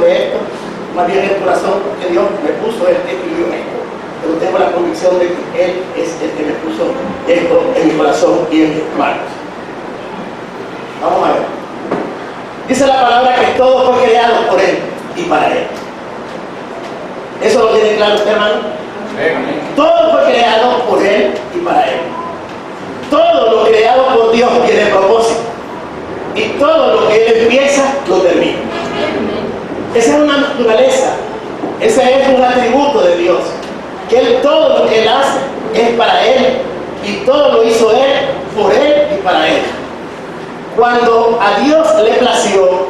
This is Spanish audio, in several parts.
de esto, más bien el corazón, porque Dios me puso este equilibrio en esto. Pero tengo la convicción de que Él es el que me puso esto en mi corazón y en mis manos. Vamos a ver. Dice la palabra que todo fue creado por Él y para Él. ¿Eso lo tiene claro usted, hermano? Todo fue creado por Él y para Él. Todo lo creado por Dios tiene propósito. Y todo lo que Él empieza, lo termina. Esa es una naturaleza. Ese es un atributo de Dios. Que Él, todo lo que Él hace es para Él. Y todo lo hizo Él, por Él y para Él. Cuando a Dios le plació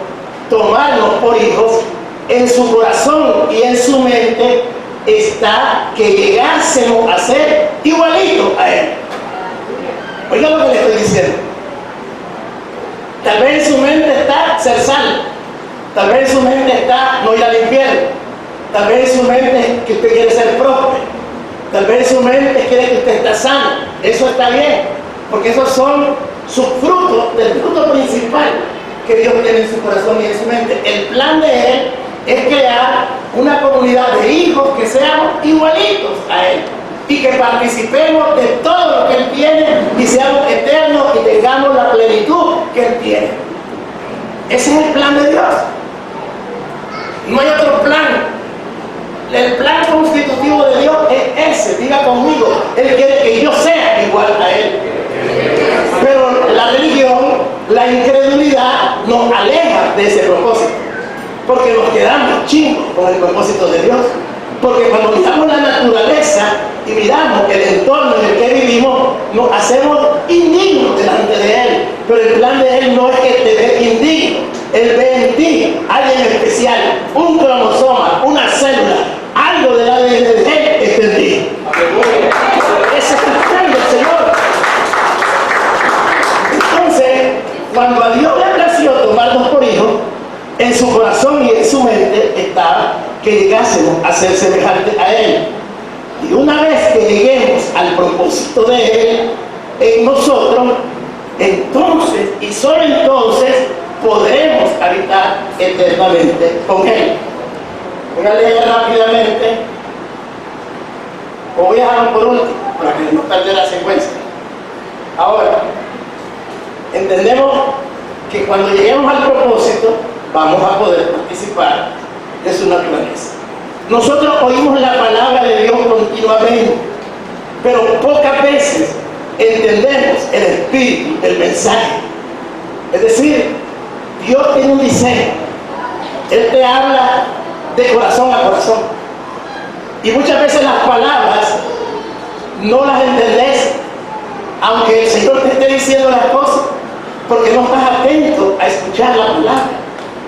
tomarnos por hijos, en su corazón y en su mente está que llegásemos a ser igualitos a Él. Oiga lo que le estoy diciendo. Tal vez en su mente está ser salvo. Tal vez en su mente está no ir al infierno. Tal vez en su mente que usted quiere ser próspero. Tal vez en su mente quiere que usted esté sano. Eso está bien, porque esos son sus frutos, del fruto principal que Dios tiene en su corazón y en su mente. El plan de Él es crear una comunidad de hijos que seamos igualitos a Él y que participemos de todo lo que Él tiene y seamos eternos y tengamos la plenitud que Él tiene. Ese es el plan de Dios. No hay otro plan. El plan constitutivo de Dios es ese. Diga conmigo, Él quiere que yo sea igual a Él. Pero la religión, la incredulidad nos aleja de ese propósito, porque nos quedamos chingos con el propósito de Dios. Porque cuando miramos la naturaleza y miramos el entorno en el que vivimos, nos hacemos indignos delante de Él. Pero el plan de Él no es que te ve indigno. Él ve en ti alguien especial, un cromosoma, una célula, algo del ADN de Él está en ti. Ese es el plan del Señor. Entonces, cuando a Dios le plació tomarnos por hijos, en su corazón y en su mente estaba que llegásemos a ser semejantes a Él. Y una vez que lleguemos al propósito de Él en nosotros, entonces y solo entonces podremos habitar eternamente con Él. Voy a leer rápidamente, o voy a dejarlo por último para que no pierda la secuencia. Ahora, entendemos que cuando lleguemos al propósito vamos a poder participar de su naturaleza. Nosotros oímos la palabra de Dios continuamente, pero pocas veces entendemos el espíritu del mensaje. Es decir, Dios tiene un diseño. Él te habla de corazón a corazón. Y muchas veces las palabras no las entendés, aunque el Señor te esté diciendo las cosas, porque no estás atento a escuchar la palabra.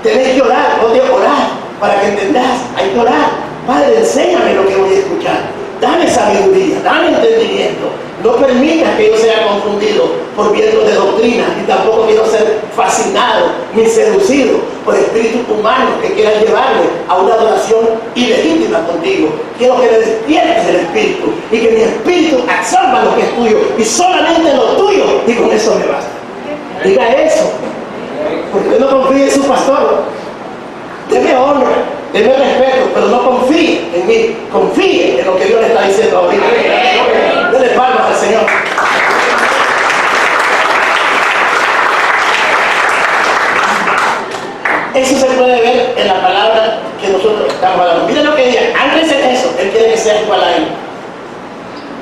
Tenés que orar, no te orar, para que entendas. Hay que orar. Padre, enséñame lo que voy a escuchar. Dame sabiduría, dame entendimiento. No permitas que yo sea confundido por vientos de doctrina, y tampoco quiero ser fascinado ni seducido por espíritus humanos que quieran llevarme a una adoración ilegítima contigo. Quiero que me despiertes el espíritu y que mi espíritu absorba lo que es tuyo y solamente lo tuyo, y con eso me basta. Diga eso, porque usted no confíe en su pastor. Deme honra, deme respeto, pero no confíe en mí, confíe en lo que Dios le está diciendo ahorita. Dele palmas al Señor. Eso se puede ver en la palabra que nosotros estamos hablando. Miren lo que dice, antes de eso, Él quiere que seas igual a Él.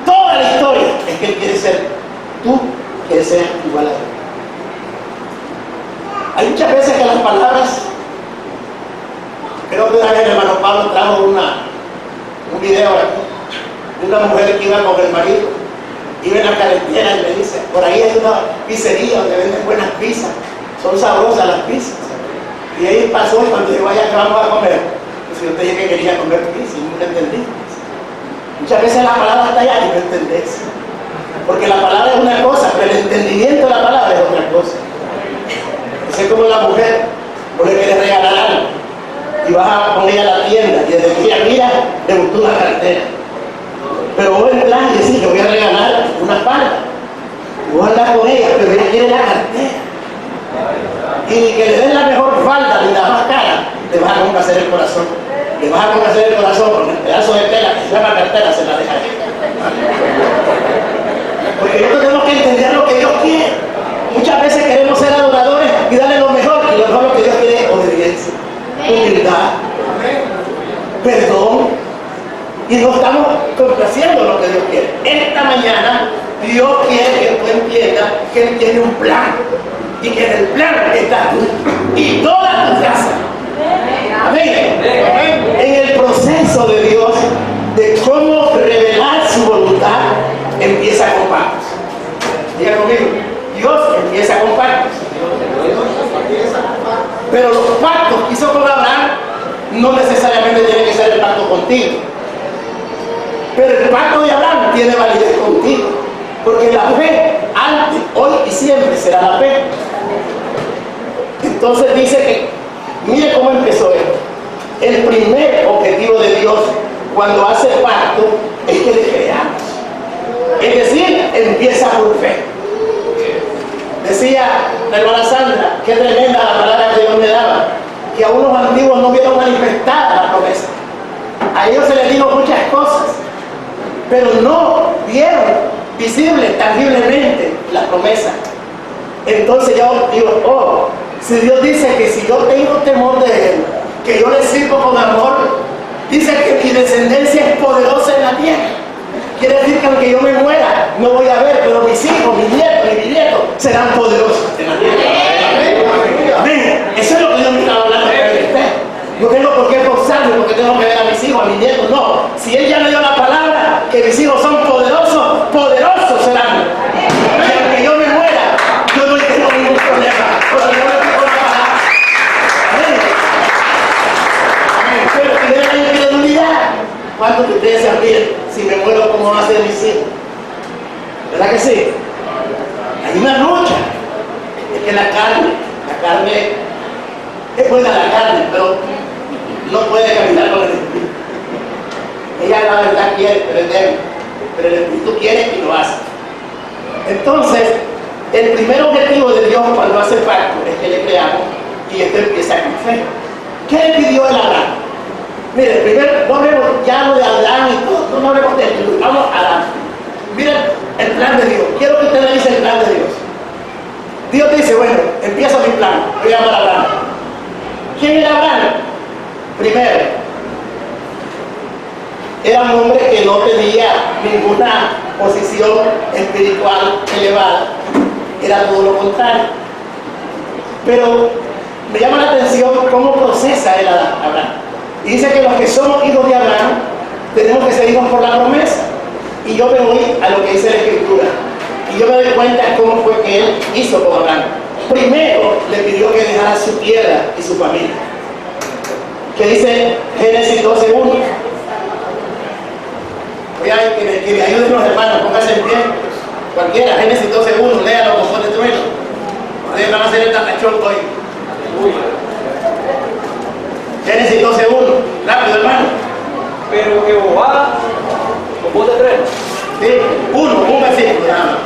Toda la historia es que Él quiere ser, tú quieres ser igual a Él. Hay muchas veces que las palabras, creo que una vez el hermano Pablo trajo un video aquí de una mujer que iba con el marido, iba en la carretera y le dice, por ahí hay una pizzería donde venden buenas pizzas, son sabrosas las pizzas. Y ahí pasó y cuando dijo, vaya, que vamos a comer, pues yo te dije que quería comer pizza y nunca entendí. Muchas veces la palabra está allá y no entendés, porque la palabra es una cosa, pero el entendimiento de la palabra es otra cosa. Es como la mujer, vos le querés regalar algo y vas a poner a la tienda y desde que ella mira, le gustó una cartera. Pero vos entras y decís, yo voy a regalar una falda. Y vos andás con ella, pero ella quiere la cartera. Y que le den la mejor falda ni la más cara, te vas a complacer convencer el corazón. Le vas a convencer el corazón con el pedazo de tela que se llama cartera, se la deja ahí. Porque nosotros tenemos que entender lo que Dios quiere. Muchas veces queremos ser adoradores y darle lo mejor, y lo mejor que Dios quiere es obediencia, humildad, perdón, y no estamos complaciendo lo que Dios quiere. Esta mañana Dios quiere que tú entiendas que Él tiene un plan, y que en el plan estás tú y toda tu casa. Amén. En el proceso de Dios de cómo revelar su voluntad, empieza con pactos. Diga conmigo, Dios empieza con pactos. Pero los pactos que hizo con Abraham no necesariamente tiene que ser el pacto contigo. Pero el pacto de Abraham tiene validez contigo. Porque la fe, antes, hoy y siempre será la fe. Entonces dice que, mire cómo empezó esto. El primer objetivo de Dios cuando hace pacto es que le creamos. Es decir, empieza por fe. Decía la hermana Sandra, qué tremenda la palabra que Dios me daba, que a unos antiguos no vieron manifestada la promesa. A ellos se les dijo muchas cosas, pero no vieron visible, tangiblemente la promesa. Entonces yo digo, oh, si Dios dice que si yo tengo temor de Él, que yo le sirvo con amor, dice que mi descendencia es poderosa en la tierra. Quiere decir que aunque yo me muera, no voy a ver, pero mis hijos, mis nietos y bisnietos serán poderosos en la tierra. Amén. Eso es lo que Dios me estaba hablando de usted. No tengo por qué forzarme porque tengo que ver a mis hijos, a mis nietos. No. Si Él ya me dio la palabra, que mis hijos son poderosos, poderosos serán. Y aunque yo me muera, yo no tengo ningún problema. Porque yo me digo la palabra. Amén. Amén. Pero si ven la incredulidad, ¿cuántos de ustedes se ríen? Si me muero, ¿cómo van a ser mis hijos? ¿Verdad que sí? Hay una lucha. Es que la carne es buena la carne, pero no puede caminar con el espíritu. Ella la verdad quiere, pero es débil. Pero el espíritu quiere y lo hace. Entonces, el primer objetivo de Dios cuando hace pacto es que le creamos, y esto empieza con fe. ¿Qué le pidió el Abraham? Mire, primero, no hablemos ya de Adán y todo, no hablemos de esto, vamos a Adán. Miren el plan de Dios. Quiero que usted le dice el plan de Dios. Dios dice, bueno, empieza mi plan, voy a llamar a Abraham. ¿Quién era Abraham? Primero, era un hombre que no tenía ninguna posición espiritual elevada, era todo lo contrario. Pero me llama la atención cómo procesa él a Abraham. Y dice que los que somos hijos de Abraham tenemos que ser hijos por la promesa. Y yo me voy a lo que dice la Escritura. Y yo me doy cuenta cómo fue que él hizo con Abraham. Primero le pidió que dejara su tierra y su familia. Que dice Génesis 12:1. Voy a que me ayuden los hermanos, pónganse en pie. Cualquiera, Génesis 12:1, léalo con voz de trueno. Ustedes van a hacer el tatachón hoy. Génesis 12:1, rápido hermano. Pero Jehová, con voz de trueno. Sí, un versículo nada más.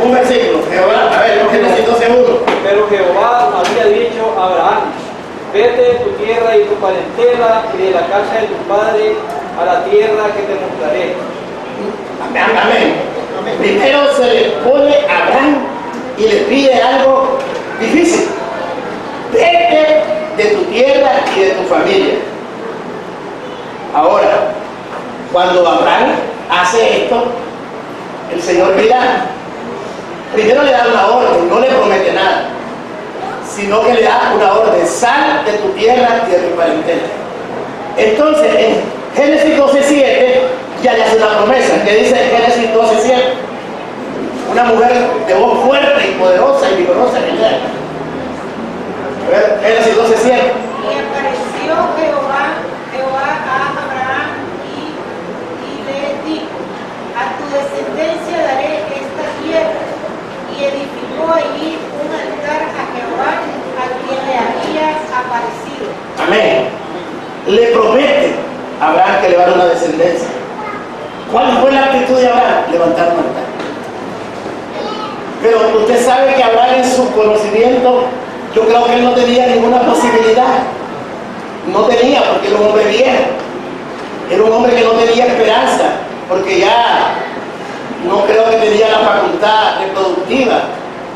Un versículo, Jehová, a ver, Génesis 12:1. Pero Jehová había dicho a Abraham: vete de tu tierra y tu parentela y de la casa de tu padre a la tierra que te mostraré. Amén. Amén. Primero se le pone a Abraham y le pide algo difícil. Vete de tu tierra y de tu familia. Ahora, cuando Abraham hace esto, el Señor mira, primero le da una orden, no le promete nada, sino que le da una orden: sal de tu tierra y de tu parentela. Entonces, en Génesis 12:7 ya le hace una promesa. ¿Qué dice Génesis 12:7? Una mujer de voz fuerte y poderosa y vigorosa que llega. A ver, Génesis 12:7. Y apareció Jehová a Abraham y le dijo: a tu descendencia daré esta tierra. Y edificó allí un altar a Jehová, a quien le había aparecido. Amén. Le promete a Abraham que le va a dar una descendencia. ¿Cuál fue la actitud de Abraham? Levantar un altar. Pero usted sabe que Abraham, en su conocimiento, yo creo que él no tenía ninguna posibilidad no tenía, porque era un hombre viejo. Era un hombre que no tenía esperanza, porque ya no creo que tenía la facultad reproductiva.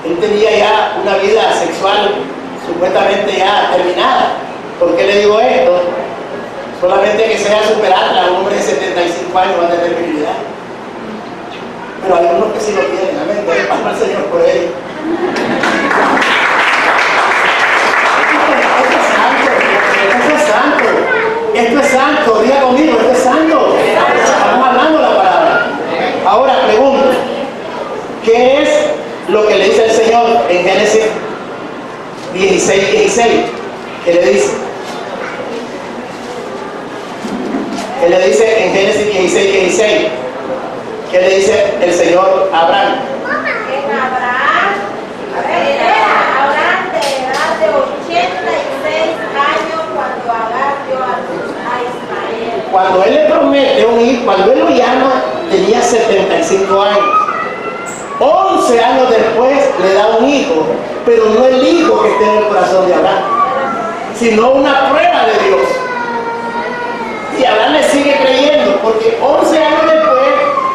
Él tenía ya una vida sexual supuestamente ya terminada. ¿Por qué le digo esto? Solamente que sea superarla, un hombre de 75 años va a tener virilidad. Pero hay algunos que sí lo tienen, amén. Denle palmas al Señor por ello. Esto es santo. Esto es santo. Diga conmigo, esto es santo. Estamos hablando de la palabra. Ahora pregunto, ¿qué es lo que le dice el Señor en Génesis 16:16? ¿Qué le dice? ¿Qué le dice en Génesis 16:16? ¿Qué le dice el Señor a Abraham? En Abraham de edad de 86 años cuando Agar dio a luz a Ismael. Cuando él le promete un hijo, cuando él lo llama, tenía 75 años. 11 años después le da un hijo, pero no el hijo que está en el corazón de Abraham, sino una prueba de Dios. Y Abraham le sigue creyendo, porque 11 años después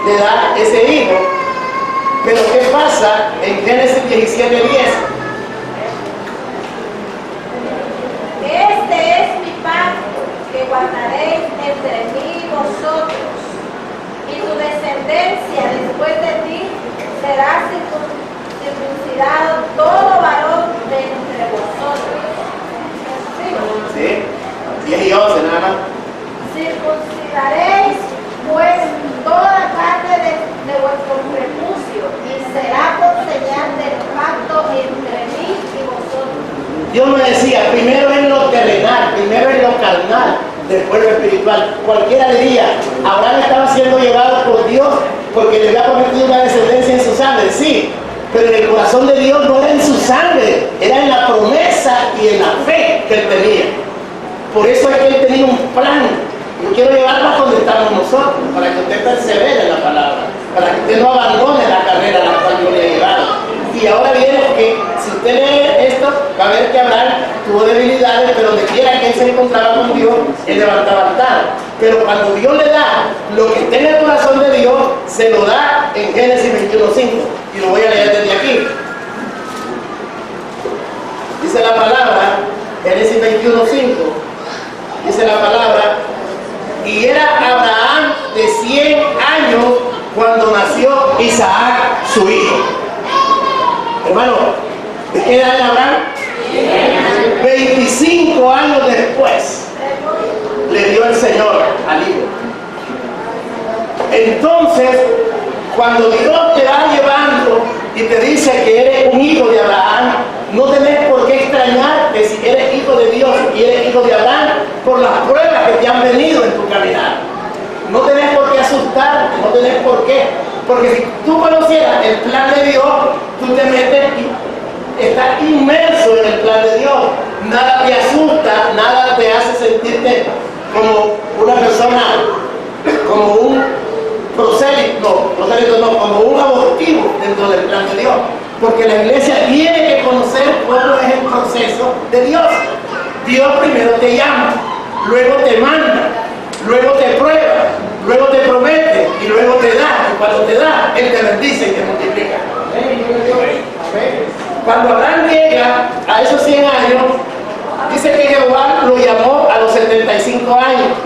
le da ese hijo. Pero ¿qué pasa en Génesis 17:10? Este es mi pacto que guardaréis entre mí y vosotros, y tu descendencia después de ti será circuncidado todo varón de entre vosotros. ¿Sí? 10 y 11 nada más. Circuncidaréis pues toda carne de vuestro prepucio, y será por señal del pacto entre mí y vosotros. Dios me decía, primero es lo terrenal, primero es lo carnal, después lo espiritual. Cualquiera diría, Abraham estaba siendo llevado por Dios porque le había prometido una descendencia en su sangre, sí, pero en el corazón de Dios no era en su sangre, era en la promesa y en la fe que él tenía. Por eso es que él tenía un plan. Yo quiero llevarlo a donde estamos nosotros, para que usted persevere en la palabra, para que usted no abandone la carrera a la cual yo le he llevado. Y ahora viene que si usted lee esto, va a ver que Abraham tuvo debilidades, pero donde quiera que él se encontraba con Dios, él levantaba altar. Pero cuando Dios le da lo que está en el corazón de Dios, se lo da en Génesis 21:5. Y lo voy a leer desde aquí. Dice la palabra, Génesis 21:5, dice la palabra, y era Abraham de 100 años cuando nació Isaac, su hijo. Hermano, ¿de qué edad era Abraham? 25 años después le dio el Señor al hijo. Entonces, cuando Dios te va llevando y te dice que eres un hijo de Abraham, no tenés por qué extrañarte si eres hijo de Dios y eres hijo de Abraham por las pruebas que te han venido en tu caminar. No tenés por qué asustarte, no tenés por qué. Porque si tú conocieras el plan de Dios, tú te metes y estás inmerso en el plan de Dios. Nada te asusta, nada te hace sentirte como una persona, como un prosélito, como un abortivo dentro del plan de Dios. Porque la iglesia tiene que conocer cómo es el proceso de Dios. Dios primero te llama, luego te manda, luego te prueba, luego te promete y luego te da. Y cuando te da, Él te bendice y te multiplica. Cuando Abraham llega a esos 100 años, dice que Jehová lo llamó a los 75 años.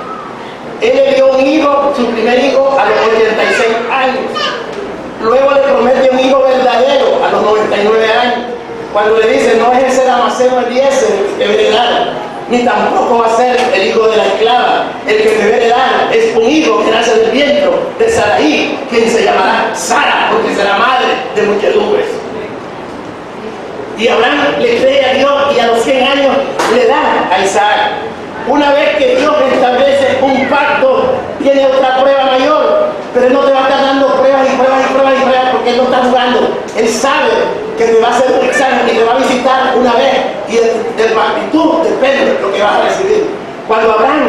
Él le dio un hijo, su primer hijo, a los 86 años. Luego le promete un hijo verdadero a los 99 años. Cuando le dice, no es ese Damaseno Eliezer el que te debe dar, ni tampoco va a ser el hijo de la esclava. El que te debe dar es un hijo que nace del vientre de Saraí, quien se llamará Sara, porque será madre de muchedumbres. Y Abraham le cree a Dios y a los 100 años le da a Isaac. Una vez que Dios establece un pacto, tiene otra prueba mayor, pero Él no te va a estar dando pruebas y pruebas y pruebas y pruebas porque Él no está jugando. Él sabe que te va a hacer un examen y te va a visitar una vez y de tu actitud depende de lo que vas a recibir. Cuando Abraham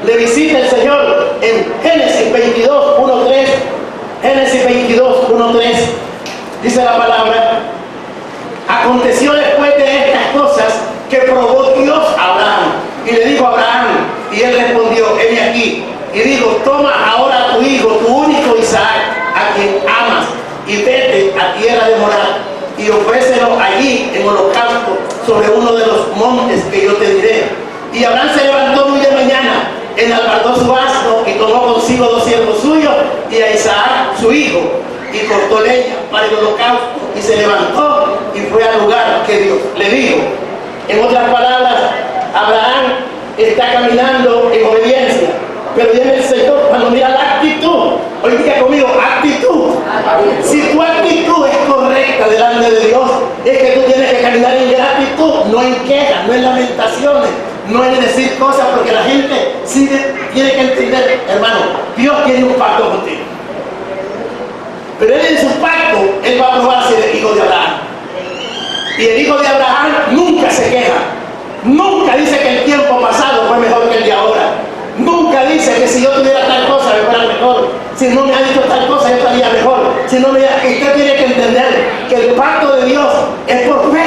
le visita el Señor en Génesis 22:1-3, Génesis 22:1-3, dice la palabra, aconteció después de estas cosas que probó Dios a Abraham y le dijo a Abraham, Y él respondió, heme aquí. Y dijo, toma ahora a tu hijo, tu único Isaac, a quien amas, y vete a tierra de Morar, y ofrécelo allí en holocausto sobre uno de los montes que yo te diré. Y Abraham se levantó muy de mañana, enalbardó su asno y tomó consigo 2 siervos suyos y a Isaac su hijo, y cortó leña para el holocausto, y se levantó y fue al lugar que Dios le dijo. En otras palabras, Abraham está caminando en obediencia, pero viene el Señor cuando mira la actitud. Hoy diga conmigo, actitud. Si tu actitud es correcta delante de Dios, es que tú tienes que caminar en gratitud, no en quejas, no en lamentaciones, no en decir cosas, porque la gente sí tiene que entender, hermano, Dios tiene un pacto contigo. Pero Él en su pacto, Él va a probar si eres hijo de Abraham. Y el hijo de Abraham nunca se queja. Nunca dice que el tiempo pasado fue mejor que el de ahora. Nunca dice que si yo tuviera tal cosa me fuera mejor. Si no me ha dicho tal cosa yo estaría mejor. Si no usted tiene que entender que el pacto de Dios es por fe.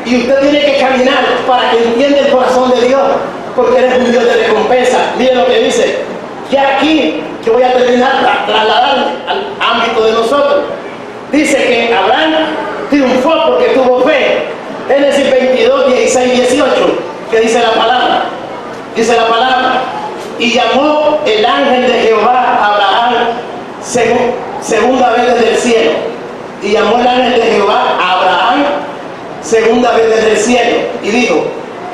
Y usted tiene que caminar para que entienda el corazón de Dios. Porque eres un Dios de recompensa. Mire lo que dice. Ya aquí, que voy a terminar para trasladarme al ámbito de nosotros. Dice que Abraham triunfó porque tuvo fe. Génesis 22, 16, 18. Que dice la palabra. Dice la palabra. Y llamó el ángel de Jehová a Abraham segunda vez desde el cielo. Y llamó el ángel de Jehová a Abraham segunda vez desde el cielo. Y dijo,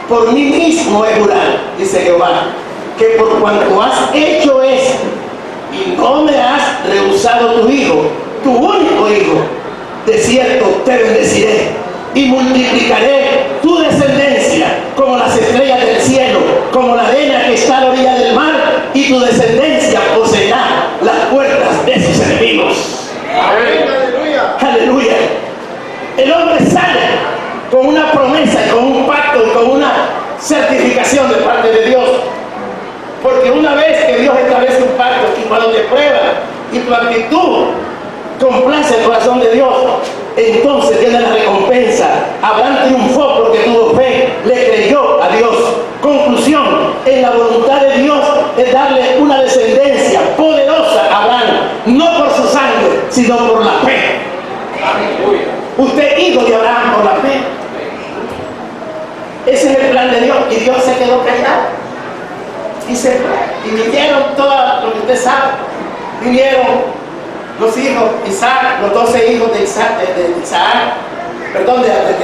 por mí mismo he jurado, dice Jehová, que por cuanto has hecho esto y no me has rehusado tu hijo, tu único hijo, de cierto te bendeciré y multiplicaré tu descendencia como las estrellas del cielo, como la arena que está a la orilla del mar, y tu descendencia poseerá las puertas de sus enemigos. Amén. Aleluya. Aleluya. El hombre sale con una promesa, con un pacto y con una certificación de parte de Dios. Porque una vez que Dios establece un pacto y cuando te prueba y tu actitud complace el corazón de Dios, entonces viene la recompensa. Abraham triunfó porque tuvo fe, le creyó a Dios. Conclusión, en la voluntad de Dios es darle una descendencia poderosa a Abraham, no por su sangre, sino por la fe. Usted es hijo de Abraham por la fe. Ese es el plan de Dios, y Dios se quedó callado. Y vinieron todo lo que usted sabe. Vinieron los hijos, Isaac, los 12 hijos de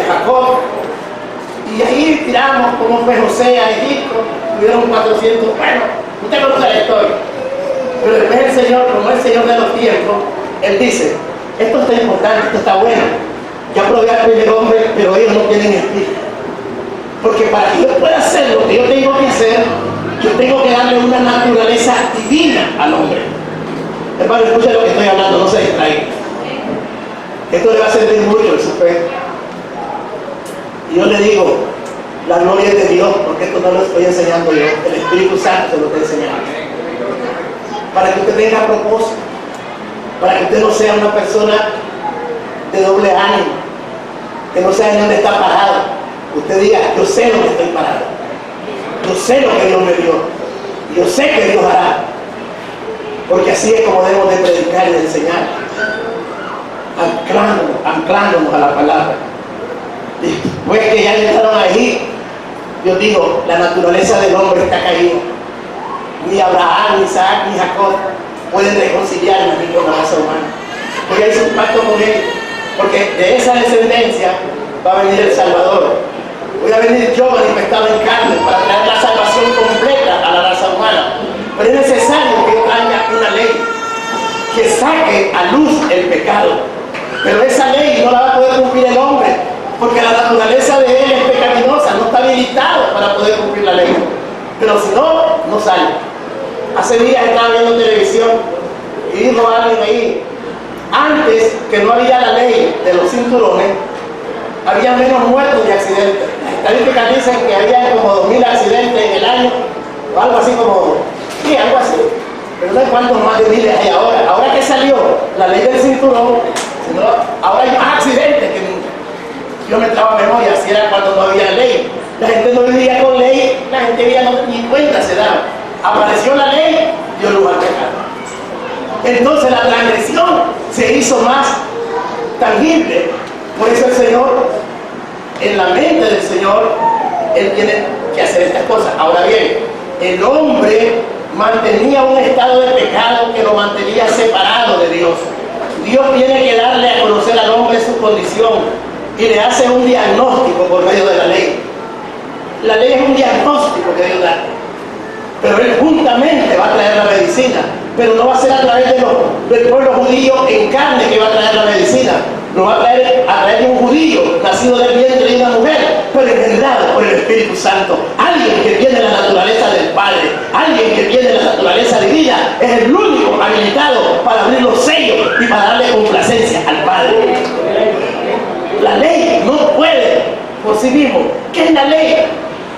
Jacob. Y ahí tiramos cómo fue José a Egipto. Tuvieron 400. Bueno, usted conoce la historia. Pero después el Señor, como el Señor de los tiempos, Él dice, esto está importante, esto está bueno. Ya probé al primer hombre, pero ellos no tienen espíritu. Porque para que yo pueda hacer lo que yo tengo que hacer, yo tengo que darle una naturaleza divina al hombre. Hermano, escucha lo que estoy hablando, no se distraiga. Esto le va a servir mucho en su fe. Y yo le digo, la gloria es de Dios, porque esto no lo estoy enseñando yo, el Espíritu Santo se lo está enseñando. Para que usted tenga propósito, para que usted no sea una persona de doble ánimo, que no sea en donde está parado. Usted diga, yo sé lo que estoy parado, yo sé lo que Dios me dio, yo sé que Dios hará, porque así es como debemos de predicar y de enseñar, anclándonos a la palabra. Después que ya entraron ahí, yo digo, la naturaleza del hombre está caída. Ni Abraham, ni Isaac, ni Jacob pueden reconciliarnos ni con la raza humana, porque hay un pacto con él, porque de esa descendencia va a venir el Salvador. Voy a venir yo manifestado en carne para traer la salvación completa a la raza humana. Pero es necesario que yo traiga una ley que saque a luz el pecado. Pero esa ley no la va a poder cumplir el hombre, porque la naturaleza de él es pecaminosa, no está habilitado para poder cumplir la ley. Pero si no, no sale. Hace días estaba viendo televisión y dijo alguien ahí, antes que no había la ley de los cinturones, había menos muertos de accidentes. Las estadísticas dicen que había como 2000 accidentes en el año, o algo así como, sí, algo así. Pero no sé cuántos más de miles hay ahora. Ahora que salió la ley del cinturón, ahora hay más accidentes que nunca. Yo me traba memoria, así era cuando no había ley. La gente no vivía con ley, la gente gente ya no ni cuenta se daba. Apareció la ley, dio lugar al pecado. Entonces la transgresión se hizo más tangible. Por eso el Señor, en la mente del Señor, Él tiene que hacer estas cosas. Ahora bien, el hombre mantenía un estado de pecado que lo mantenía separado de Dios. Dios tiene que darle a conocer al hombre su condición y le hace un diagnóstico por medio de la ley. La ley es un diagnóstico que Dios da, pero Él juntamente va a traer la medicina, pero no va a ser a través del pueblo judío en carne que va a traer la medicina, lo va a traer a través de un judío nacido del vientre de una mujer, pero engendrado por el Espíritu Santo, alguien que tiene la naturaleza del Padre, alguien que tiene la naturaleza divina, es el único habilitado para abrir los sellos y para darle complacencia al Padre. La ley no puede por sí mismo. ¿Qué es la ley?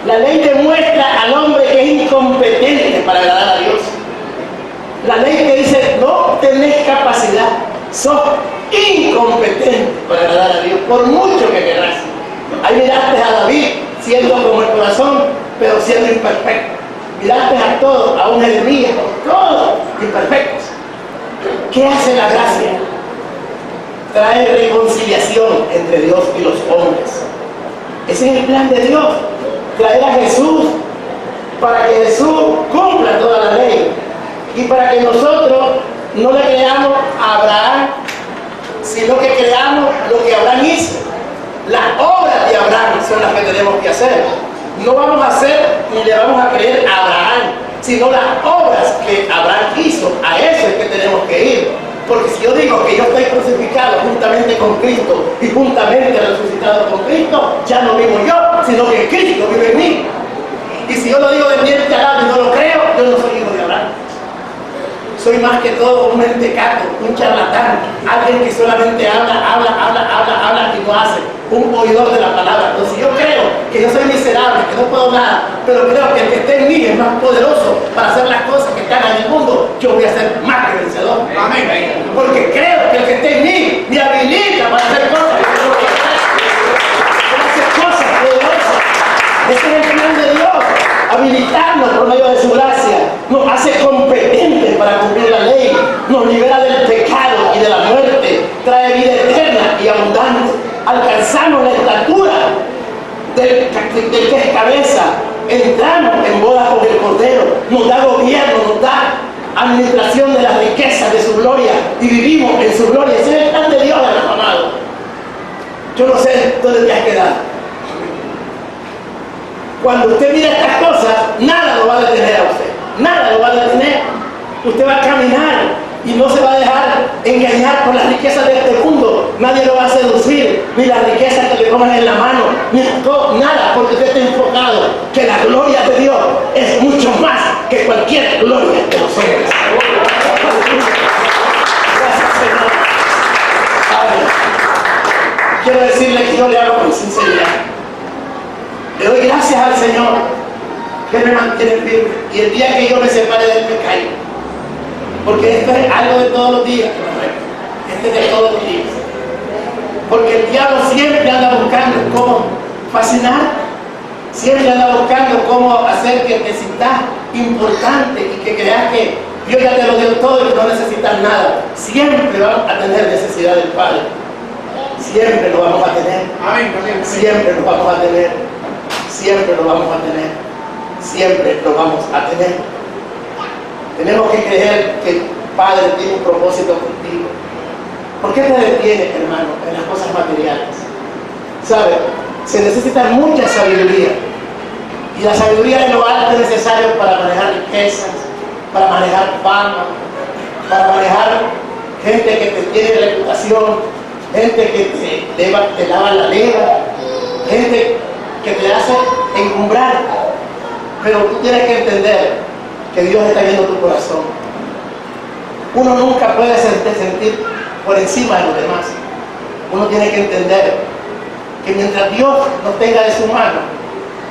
La ley demuestra al hombre que es incompetente para agradar a Dios. La ley te dice, no tenés capacidad, sos incompetente para agradar a Dios, por mucho que querrás. Ahí miraste a David siendo como el corazón, pero siendo imperfecto. Miraste a todos, a un Jeremías, todos imperfectos. ¿Qué hace la gracia? Trae reconciliación entre Dios y los hombres. Ese es el plan de Dios, traer a Jesús para que Jesús cumpla toda la ley y para que nosotros no le creamos a Abraham, sino que creamos lo que Abraham hizo. Las obras de Abraham son las que tenemos que hacer. No vamos a hacer ni le vamos a creer a Abraham, sino las obras que Abraham hizo. A eso es que tenemos que ir. Porque si yo digo que yo estoy crucificado juntamente con Cristo y juntamente resucitado con Cristo, ya no vivo yo, sino que Cristo vive en mí. Y si yo lo digo de diente a lado y no lo creo, yo no soy hijo de Abraham. Soy más que todo un mentecato, un charlatán, alguien que solamente habla y no hace, un oidor de la palabra. Entonces yo creo que yo soy miserable, que no puedo nada, pero creo que el que esté en mí es más poderoso para hacer las cosas que están en el mundo. Yo voy a ser más que vencedor. Amén. Porque creo que el que esté en mí me habilita para hacer cosas que yo voy a hacer. Hacer cosas poderosas. Ese es el plan de Dios. Habilitarnos por medio de su gracia, nos hace competentes para cumplir la ley, nos libera del pecado y de la muerte, trae vida eterna y abundante, alcanzamos la estatura del que es cabeza, entramos en boda con el Cordero, nos da gobierno, nos da administración de las riquezas de su gloria y vivimos en su gloria. Ese es el plan de Dios, hermano amado. Yo no sé dónde te has quedado. Cuando usted mira estas cosas, nada lo va a detener a usted. Nada lo va a detener. Usted va a caminar y no se va a dejar engañar por las riquezas de este mundo. Nadie lo va a seducir, ni las riquezas que le coman en la mano, ni todo, nada, porque usted está enfocado que la gloria de Dios es mucho más que cualquier gloria de los hombres. Gracias, Señor. Padre, quiero decirle que yo le hablo con sinceridad. Le doy gracias al Señor que me mantiene firme. Y el día que yo me separe de él me caigo. Porque esto es algo de todos los días. Este es de todos los días. Porque el diablo siempre anda buscando cómo fascinar. Siempre anda buscando cómo hacer que te sientas importante y que creas que Dios ya te lo dio todo y que no necesitas nada. Siempre vamos a tener necesidad del Padre. Siempre lo vamos a tener. Siempre lo vamos a tener. Siempre lo vamos a tener, siempre lo vamos a tener. Tenemos que creer que el Padre tiene un propósito contigo. ¿Por qué te detienes, hermano, en las cosas materiales? ¿Sabe? Se necesita mucha sabiduría. Y la sabiduría es lo alto necesario para manejar riquezas, para manejar fama, para manejar gente que te tiene reputación, gente que te lava la leva, gente que te hace encumbrar. Pero tú tienes que entender que Dios está viendo tu corazón. Uno nunca puede sentir por encima de los demás. Uno tiene que entender que mientras Dios nos tenga de su mano,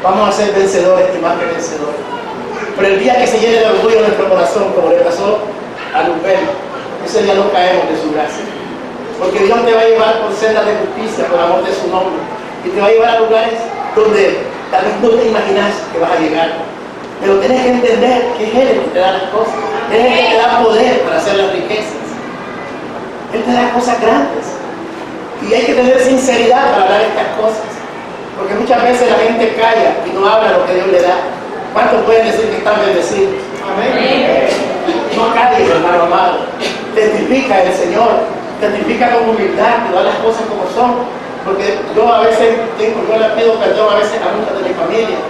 vamos a ser vencedores y más que vencedores. Pero el día que se llene de orgullo en nuestro corazón, como le pasó a Lupel, ese día no caemos de su gracia. Porque Dios te va a llevar por sendas de justicia, por amor de su nombre. Y te va a llevar a lugares donde tal vez no te imaginas que vas a llegar. Pero tienes que entender que es Él el que te da las cosas. Él es el que te da poder para hacer las riquezas. Él te da cosas grandes. Y hay que tener sinceridad para hablar estas cosas. Porque muchas veces la gente calla y no habla lo que Dios le da. ¿Cuántos pueden decir que están bendecidos? Amén. No calles, hermano amado. Testifica el Señor. Testifica con humildad, que da las cosas como son. Porque yo a veces yo le pido perdón a veces a muchos de mi familia.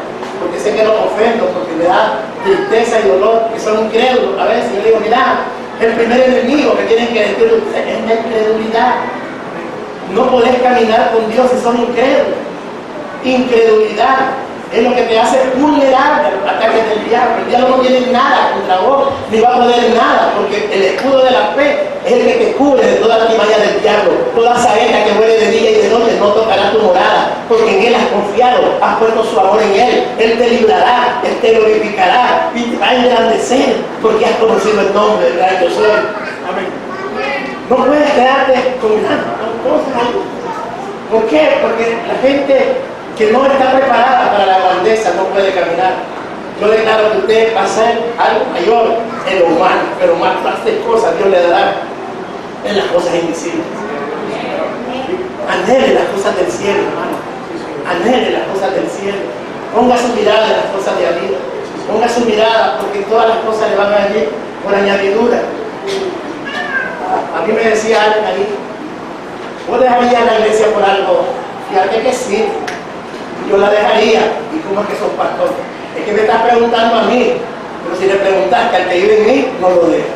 Porque sé que los ofendo, porque me da tristeza y dolor, que son incrédulos. A veces yo le digo, mira, el primer enemigo que tienen que decir ustedes es la incredulidad. No podés caminar con Dios si son incrédulos. Incredulidad es lo que te hace vulnerable a los ataques del diablo. El diablo no tiene nada contra vos, ni va a poder nada, porque el escudo de la fe es el que te cubre de toda la artimaña del diablo. Toda saeta que huele de día y de noche no tocará tu morada, porque en Él has confiado, has puesto su amor en Él. Él te librará, Él te glorificará y te va a engrandecer, porque has conocido el nombre del gran yo soy. Amén. No puedes quedarte con cosas. ¿Por qué? Porque la gente que no está preparada para la grandeza no puede caminar. Yo declaro que usted va a ser algo mayor en lo humano, pero más cosas Dios le dará en las cosas invisibles. Anhele las cosas del cielo, hermano. Anhele las cosas del cielo. Ponga su mirada en las cosas de arriba. Ponga su mirada, porque todas las cosas le van a venir por añadidura. A mí me decía alguien ahí, ¿vos dejarías la iglesia por algo? Fíjate que sí. Yo la dejaría. ¿Y cómo es que sos pastor? Es que me estás preguntando a mí, pero si le preguntaste al que vive en mí, no lo deja.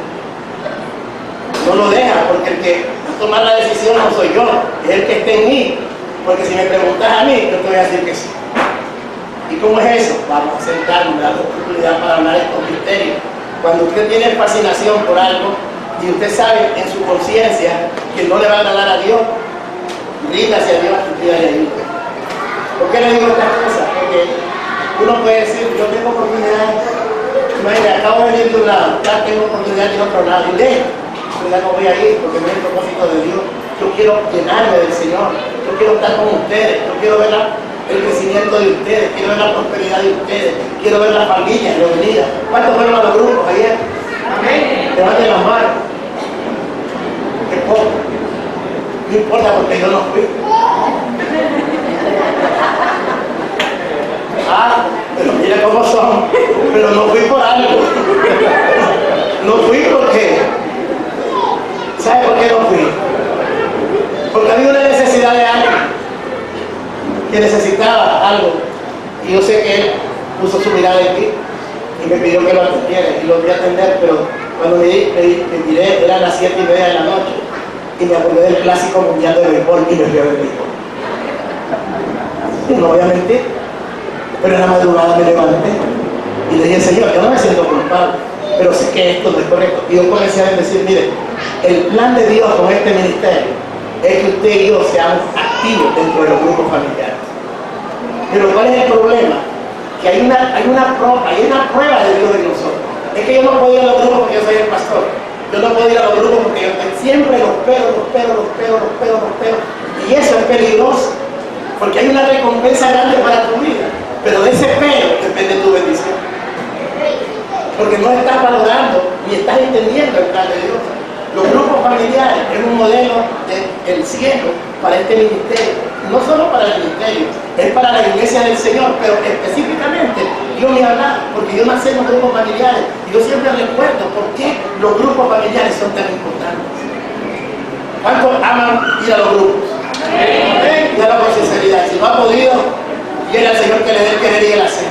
No lo deja, porque el que va a tomar la decisión no soy yo, es el que esté en mí. Porque si me preguntas a mí, yo te voy a decir que sí. ¿Y cómo es eso? Vamos a sentarnos, me da la oportunidad para hablar estos misterios. Cuando usted tiene fascinación por algo y usted sabe en su conciencia que no le va a agradar a Dios, ríndase a Dios y pídale ayuda. ¿Por qué le digo estas cosas? Porque uno puede decir, yo tengo oportunidad, imagínate, acabo de venir de un lado, ya tengo oportunidad en otro lado, y ya no voy a ir porque no es el propósito de Dios. Yo quiero llenarme del Señor, yo quiero estar con ustedes, yo quiero ver el crecimiento de ustedes, quiero ver la prosperidad de ustedes, quiero ver las familias reunidas. ¿Cuántos fueron a los grupos ayer? Amén. Levanten las manos. Qué poco. No importa porque yo no fui. Pero mira cómo son, pero no fui por algo. No fui porque, ¿sabe por qué no fui? Porque había una necesidad de alguien que necesitaba algo, y yo sé que él puso su mirada en mí y me pidió que lo atendiera, y lo voy a atender, pero cuando me miré, eran las 7:30 de la noche, y me acordé del clásico mundial de béisbol y me fui a ver béisbol. No voy a mentir. Pero en la madrugada me levanté y le dije, Señor, yo no me siento culpable, pero sé que esto no es correcto. Y yo comencé a decir, mire, el plan de Dios con este ministerio es que usted y yo seamos activos dentro de los grupos familiares. Pero ¿cuál es el problema? Que hay una prueba de Dios en nosotros. Es que yo no puedo ir a los grupos porque yo soy el pastor. Yo no puedo ir a los grupos porque yo siempre los pero. Y eso es peligroso, porque hay una recompensa grande para tu vida. Pero de ese pero depende tu bendición. Porque no estás valorando ni estás entendiendo el plan de Dios. Los grupos familiares es un modelo del cielo para este ministerio. No solo para el ministerio, es para la iglesia del Señor, pero específicamente Dios me habla, porque yo nací en los grupos familiares y yo siempre recuerdo por qué los grupos familiares son tan importantes. ¿Cuántos aman ir a los grupos? Y a la con sinceridad. Si no ha podido, quiere al Señor que le dé el querer y el hacer.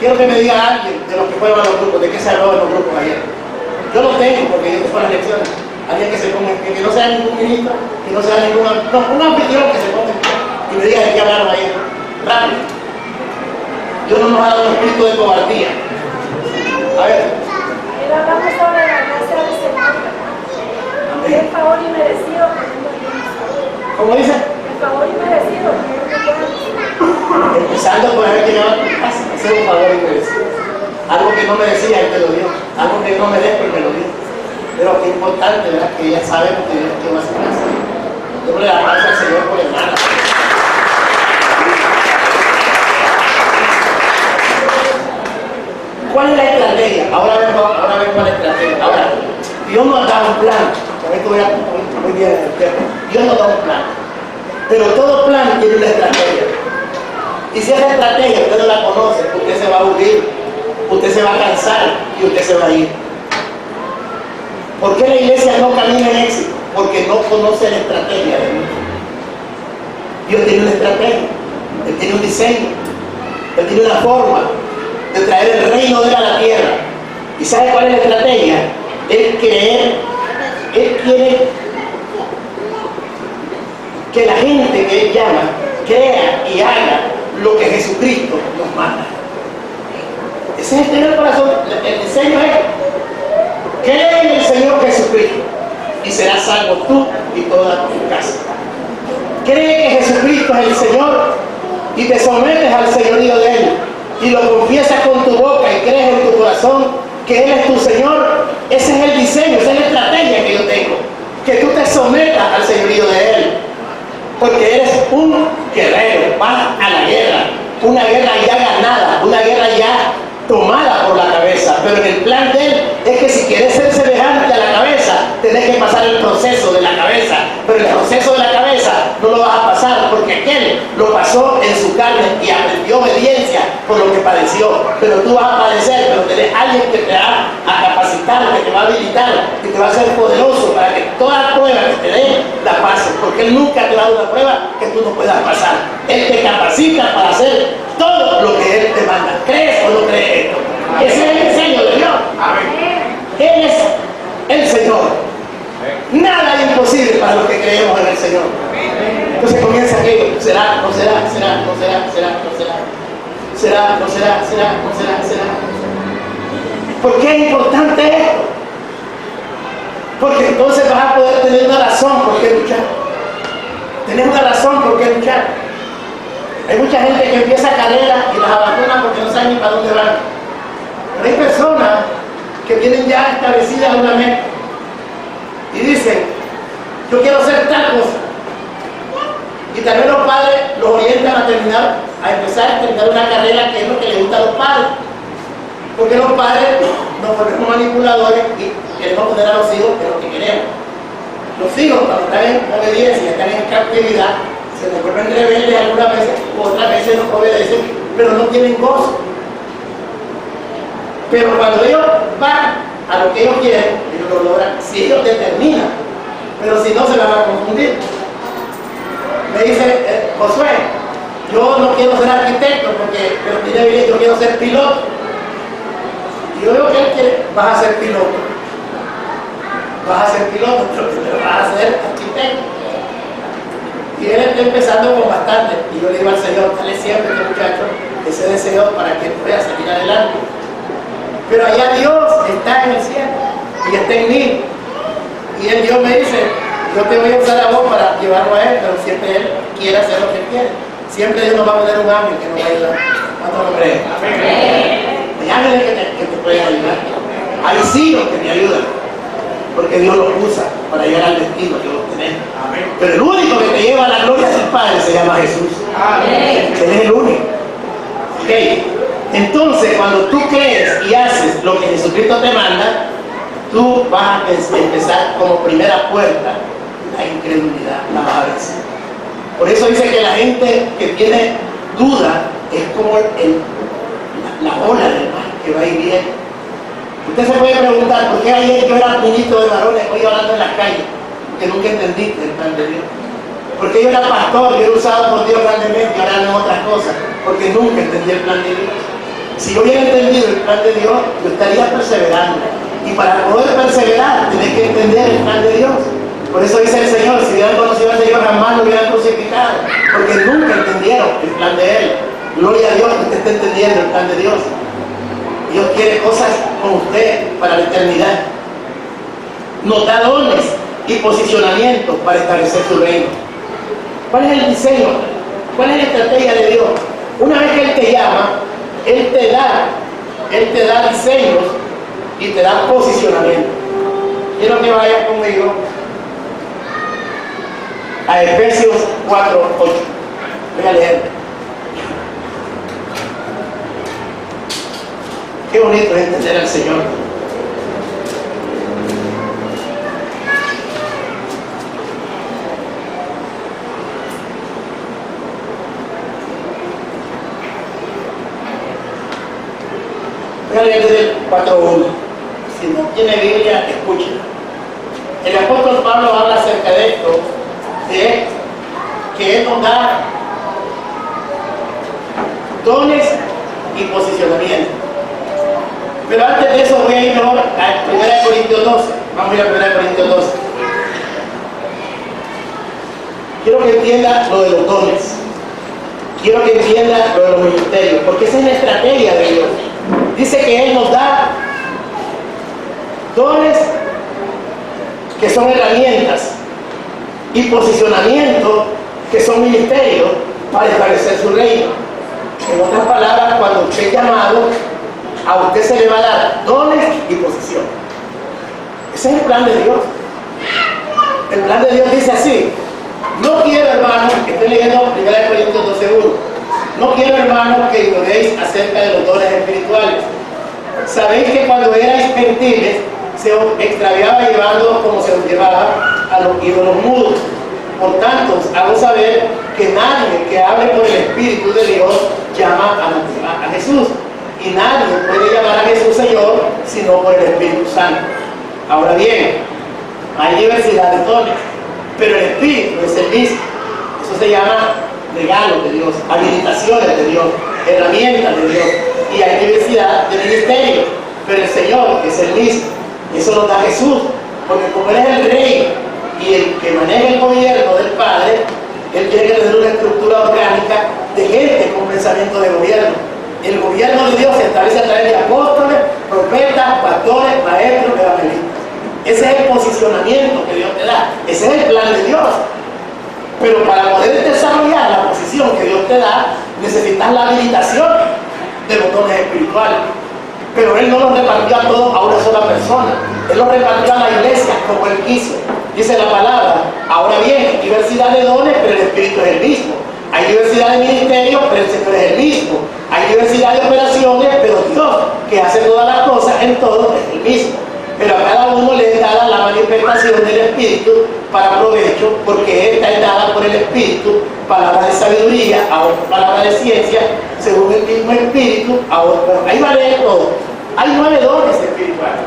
Quiero que me diga alguien de los que fueron a los grupos, de qué se habló en los grupos ayer. Yo lo tengo porque yo tengo las lecciones. Alguien que se ponga, que no sea ningún ministro, que no sea un anfitrión que se ponga y me diga de qué hablaron ayer. Rápido. Dios no nos ha dado un espíritu de cobardía. A ver. Hablamos sobre la gracia del Señor. Amén. El favor inmerecido. ¿Cómo dice? El favor inmerecido. Empezando por haber llegado a tu casa, hacer un favor inmerecido. Algo que no merecía, Él te lo dio. Algo que no merezco, Él me lo dio. Pero qué importante, ¿verdad? Que ella sabe lo que Dios quiere hacer. Yo le doy gracias al Señor por hermana. un plan. Con esto voy muy bien en el tema. Dios nos da un plan. Pero todo plan tiene una estrategia. Y si esa estrategia usted no la conoce, usted se va a huir, usted se va a cansar y usted se va a ir. ¿Por qué la iglesia no camina en éxito? Porque no conoce la estrategia de Dios. Dios tiene una estrategia, Él tiene un diseño, Él tiene una forma de traer el reino de Él a la tierra. ¿Y sabe cuál es la estrategia? Él quiere que la gente que Él llama crea y haga lo que Jesucristo nos manda. Ese es el tener corazón. El diseño es: cree en el Señor Jesucristo y serás salvo tú y toda tu casa. Cree que Jesucristo es el Señor y te sometes al señorío de Él y lo confiesas con tu boca y crees en tu corazón que Él es tu Señor. Ese es el diseño, esa es la estrategia que yo tengo, que tú te sometas al señorío de Él, porque eres un guerrero. Vas a la guerra, una guerra ya ganada, una guerra ya tomada por la cabeza, pero en el plan de Él es que si quieres ser semejante a la cabeza, tenés que pasar el proceso de la cabeza, pero el proceso de la cabeza no lo vas a pasar porque aquel lo pasó en su carne y aprendió obediencia por lo que padeció, pero tú vas a padecer, pero tenés alguien que te va a capacitar, que te va a habilitar, que te va a hacer poderoso para que toda prueba que te dé la pases, porque Él nunca te va a dar una prueba que tú no puedas pasar. Él te capacita para hacer todo lo que Él te manda. ¿Crees o no crees esto? Ese es el diseño de Dios. Él es el Señor. Nada es imposible para los que creemos en el Señor. Entonces comienza aquello: será, no será, será, no será, será, no será, será, no será, será, no será, será. ¿Por qué es importante esto? Porque entonces vas a poder tener una razón por qué luchar. Tenés una razón por qué luchar. Hay mucha gente que empieza carreras y las abandona porque no saben ni para dónde van. Pero hay personas que vienen ya establecidas en una meta y dicen: yo quiero ser tal cosa. Y también los padres los orientan a empezar a terminar una carrera que es lo que les gusta a los padres. Porque los padres nos volvemos manipuladores y queremos poner a los hijos en lo que queremos. Los hijos, cuando están en obediencia, están en cautividad, se les vuelven rebeldes algunas veces, otras veces no obedecen, pero no tienen gozo. Pero cuando ellos van a lo que ellos quieren, ellos lo logran si ellos determinan. Pero si no, se van a confundir. Me dice Josué: yo no quiero ser arquitecto, pero tiene bien, yo quiero ser piloto. Y yo veo que él quiere: vas a ser piloto. Vas a ser piloto, pero primero vas a ser arquitecto. Y él está empezando con bastante. Y yo le digo al Señor: dale siempre a este muchacho ese deseo para que pueda salir adelante. Pero allá Dios está en el cielo y está en mí. Y Dios me dice: yo te voy a usar a vos para llevarlo a Él, pero siempre Él quiere hacer lo que Él quiere. Siempre Dios nos va a poner un ángel que nos va a ayudar. ¿Cuánto lo creen? Hay ángeles que te pueden ayudar. Hay signos que te ayudan, porque Dios los usa para llegar al destino que vos tenés. Pero el único que te lleva a la gloria del Padre se llama Jesús. Él es el único. Okay. Entonces, cuando tú crees y haces lo que Jesucristo te manda, tú vas a empezar como primera puerta la incredulidad, la vas a vencer. Por eso dice que la gente que tiene duda es como la ola del mar que va y viene. Usted se puede preguntar: ¿por qué ayer yo era ministro de varones, hoy orando en las calles? Porque nunca entendiste el plan de Dios. Porque yo era pastor, yo era usado por Dios grandemente, orando en otras cosas, porque nunca entendí el plan de Dios. Si yo hubiera entendido el plan de Dios, yo estaría perseverando. Y para poder perseverar, tenés que entender el plan de Dios. Por eso dice el Señor: si hubieran conocido al Señor, jamás lo hubieran crucificado, porque nunca entendieron el plan de Él. Gloria a Dios que usted está entendiendo el plan de Dios. Dios quiere cosas con usted para la eternidad. Nos da dones y posicionamientos para establecer su reino. ¿Cuál es el diseño? ¿Cuál es la estrategia de Dios? Una vez que Él te llama, Él te da diseños y te da posicionamiento. Quiero que vayas conmigo a Efesios 4:8. Voy a leer. Qué bonito es entender al Señor. a leer desde el 4:1. Si no tiene Biblia, escúchela. El apóstol Pablo habla acerca de esto, de que Él nos da dones y posicionamiento. Pero antes de eso voy a ir mejor a 1 Corintios 12. Vamos a ir a 1 Corintios 12. Quiero que entienda lo de los dones. Quiero que entienda lo de los ministerios, porque esa es la estrategia de Dios. Dice que Él nos da dones que son herramientas y posicionamiento que son ministerios para establecer su reino. En otras palabras, cuando usted es llamado, a usted se le va a dar dones y posición. Ese es el plan de Dios. El plan de Dios dice así: no quiero, hermanos, que estoy leyendo 1 Corintios 12:1. No quiero, hermanos, que ignoréis acerca de los dones espirituales. Sabéis que cuando erais gentiles se os extraviaba llevándolos como se os llevaba a los ídolos mudos. Por tanto, os hago saber que nadie que hable por el Espíritu de Dios llama a Jesús. Y nadie puede llamar a Jesús Señor sino por el Espíritu Santo. Ahora bien, hay diversidad de dones, pero el Espíritu es el mismo. Eso se llama regalos de Dios, habilitaciones de Dios, herramientas de Dios. Y hay diversidad de ministerios, pero el Señor es el mismo. Eso lo da Jesús, porque como Él es el Rey y el que maneja el gobierno del Padre, Él tiene que tener una estructura orgánica de gente con pensamiento de gobierno. El gobierno de Dios se establece a través de apóstoles, profetas, pastores, maestros, evangelistas. Ese es el posicionamiento que Dios te da. Ese es el plan de Dios. Pero para poder desarrollar la posición que Dios te da, necesitas la habilitación de los dones espirituales. Pero Él no los repartió a todos a una sola persona. Él los repartió a la iglesia como Él quiso. Dice la palabra: ahora bien, hay diversidad de dones, pero el Espíritu es el mismo. Hay diversidad de ministerios, pero el Señor es el mismo. Hay diversidad de operaciones, pero Dios, que hace todas las cosas en todos, es el mismo. Pero a cada uno le es dada la manifestación del Espíritu para provecho, porque esta es dada por el Espíritu, palabras de sabiduría, a otros palabras de ciencia, según el mismo Espíritu, a otros. Ahí va a leer todo. Hay 9 dones espirituales.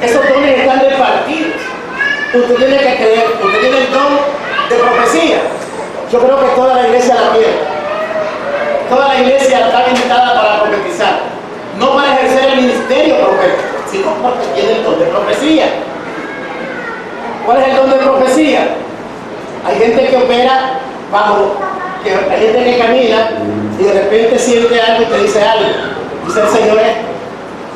Esos dones están repartidos. Usted tiene que creer, usted tiene el don de profecía. Yo creo que toda la iglesia la tiene. Toda la iglesia está habilitada para profetizar. No para ejercer el ministerio profético, sino porque tiene el don de profecía. ¿Cuál es el don de profecía? Hay gente que opera hay gente que camina y de repente siente algo y te dice algo. Dice el Señor esto.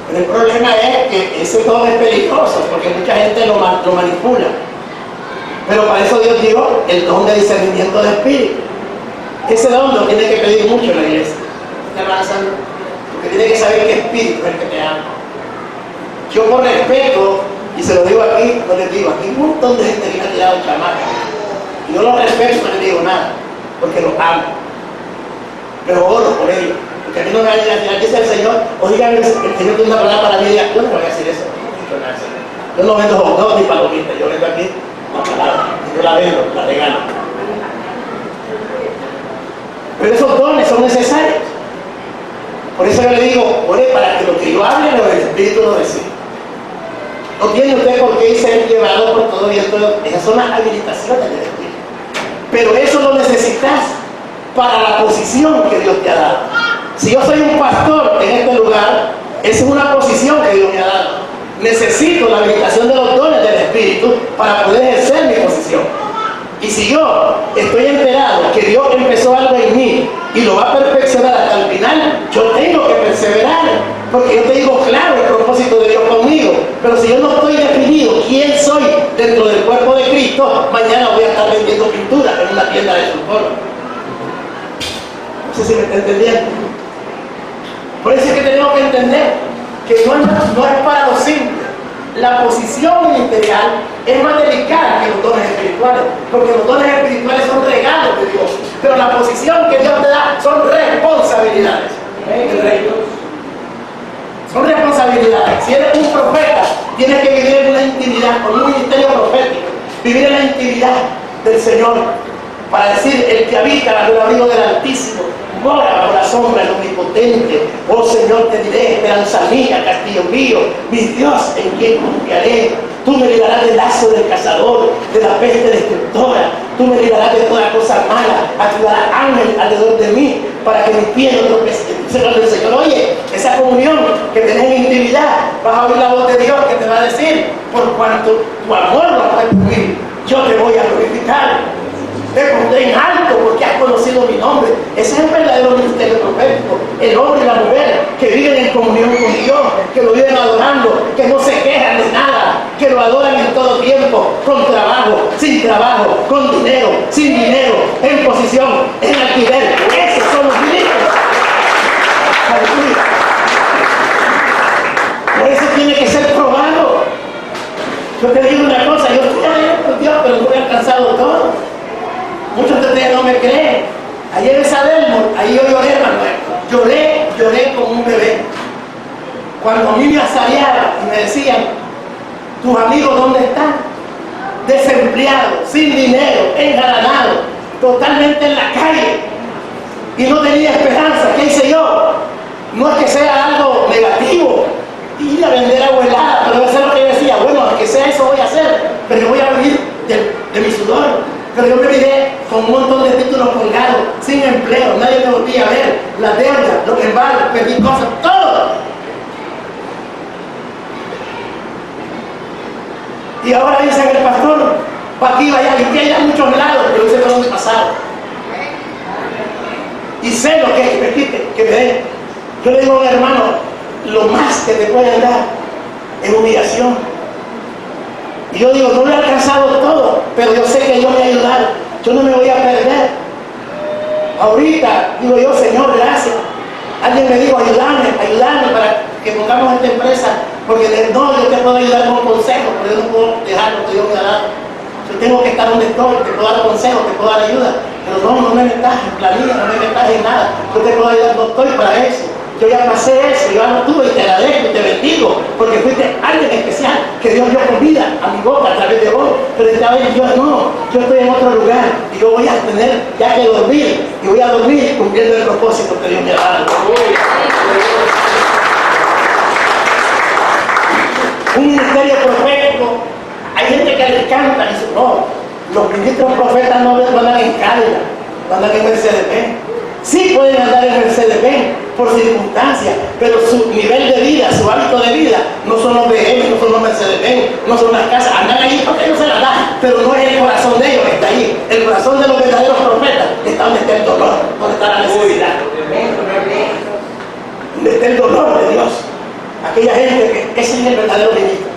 Pero el problema es que ese don es peligroso porque mucha gente lo manipula. Pero para eso Dios dio el don de discernimiento de espíritu. Ese don lo tiene que pedir mucho en la iglesia. Porque tiene que saber qué espíritu es el que te ama. Yo por respeto, y se lo digo aquí, no les digo, aquí hay un montón de gente que me ha tirado chamaca. Y yo los respeto y no les digo nada, porque los amo. Pero oro por ellos. Porque a mí no me vayan a tirar, dice el Señor, oigan, el Señor tiene una palabra para mí, yo no voy a decir eso. Yo no vendo hot dogs ni palomitas, yo vendo aquí la palabra, yo la vendo, la regalo. Pero esos dones son necesarios. Por eso yo le digo, ore para que lo que yo hable, lo del Espíritu lo decida. No tiene usted por qué ser llevado por todo viento. Esas son las habilitaciones del Espíritu. Pero eso lo necesitas para la posición que Dios te ha dado. Si yo soy un pastor en este lugar, esa es una posición que Dios me ha dado. Necesito la habilitación de los dones del Espíritu para poder ejercer mi posición. Y si yo estoy enterado que Dios empezó algo en mí y lo va a perfeccionar hasta el final, yo tengo que perseverar. Porque yo te digo, claro, el propósito de Dios conmigo. Pero si yo no estoy definido quién soy dentro del cuerpo de Cristo, mañana voy a estar vendiendo pintura en una tienda de sulfuro. No sé si me está entendiendo. Por eso es que tenemos que entender que no es para los simples. La posición ministerial es más delicada que los dones espirituales, porque los dones espirituales son regalos de Dios, pero la posición que Dios te da son responsabilidades del reino. Son responsabilidades. Si eres un profeta, tienes que vivir en una intimidad, con un ministerio profético, vivir en la intimidad del Señor. para decir: el que habita bajo el abrigo del Altísimo mora bajo la sombra del Omnipotente. Oh Señor, te diré: esperanza mía, castillo mío, mi Dios, en quien confiaré. Tú me librarás del lazo del cazador, de la peste destructora. Tú me librarás de toda cosa mala. Activarás ángel alrededor de mí para que mi pie no tropece. El Señor, oye, esa comunión que tenés en intimidad, vas a oír la voz de Dios que te va a decir: por cuanto tu amor lo va a cumplir, yo te voy a glorificar. Te pondré en alto porque has conocido mi nombre. Ese es el verdadero ministerio profético. El hombre y la mujer que viven en comunión con Dios, que lo viven adorando, que no se quejan de nada, que lo adoran en todo tiempo, con trabajo, sin trabajo, con dinero, sin dinero, en posición, en alquiler. Esos son los ministros. Aleluya. Por eso tiene que ser probado. Yo te digo una cosa: yo estoy ahí con Dios, pero no he alcanzado todo. Muchos de ustedes no me creen. Ayer en Sadelmo, ahí yo lloré, Manuel. Lloré como un bebé. Cuando a mí me asaliaban y me decían: ¿tus amigos dónde están? Desempleados, sin dinero, engalanados, totalmente en la calle. Y no tenía esperanza. ¿Qué hice yo? No es que sea algo negativo, ir a vender agua helada, pero eso es lo que yo decía: bueno, aunque sea eso voy a hacer, pero yo voy a vivir de mi sudor. Pero yo me miré con un montón de títulos colgados, sin empleo, nadie me volvía a ver, la deuda, los embargos, perdí cosas, todo. Y ahora dicen: el pastor va aquí, va allá, y que hay a muchos lados, pero yo sé por dónde pasar. Y sé lo que es que me den. Yo le digo a un hermano: lo más que te pueden dar es humillación. Y yo digo: no lo he alcanzado todo, pero yo sé que Dios me ha ayudado. Yo no me voy a perder. Ahorita digo yo: Señor, gracias. Alguien me dijo: ayúdame para que pongamos esta empresa, porque no, yo te puedo ayudar con consejos, pero yo no puedo dejar lo que Dios me ha dado. Yo tengo que estar donde estoy, te puedo dar consejos, te puedo dar ayuda, pero no me metas en planilla, no me metas en nada. Yo te puedo ayudar, no estoy para eso. Yo ya pasé eso, yo ya lo tuve, y te agradezco y te bendigo, porque fuiste alguien especial que Dios dio comida a mi boca a través de vos. Pero esta vez yo no, yo estoy en otro lugar y yo voy a tener ya que dormir, y voy a dormir cumpliendo el propósito que Dios me ha dado. Un ministerio profético, hay gente que le encanta y dice: no, los ministros profetas no andan en Cadillac, no andan en Mercedes-Benz. Sí pueden andar en Mercedes-Benz por circunstancias, pero su nivel de vida, su hábito de vida, no son los BM, no son los Mercedes-Benz, no son las casas. Andan ahí porque ellos se las dan, pero no es el corazón de ellos que está ahí. El corazón de los verdaderos profetas está donde está el dolor, donde está la necesidad, donde está el dolor de Dios. Aquella gente que ese es el verdadero ministro.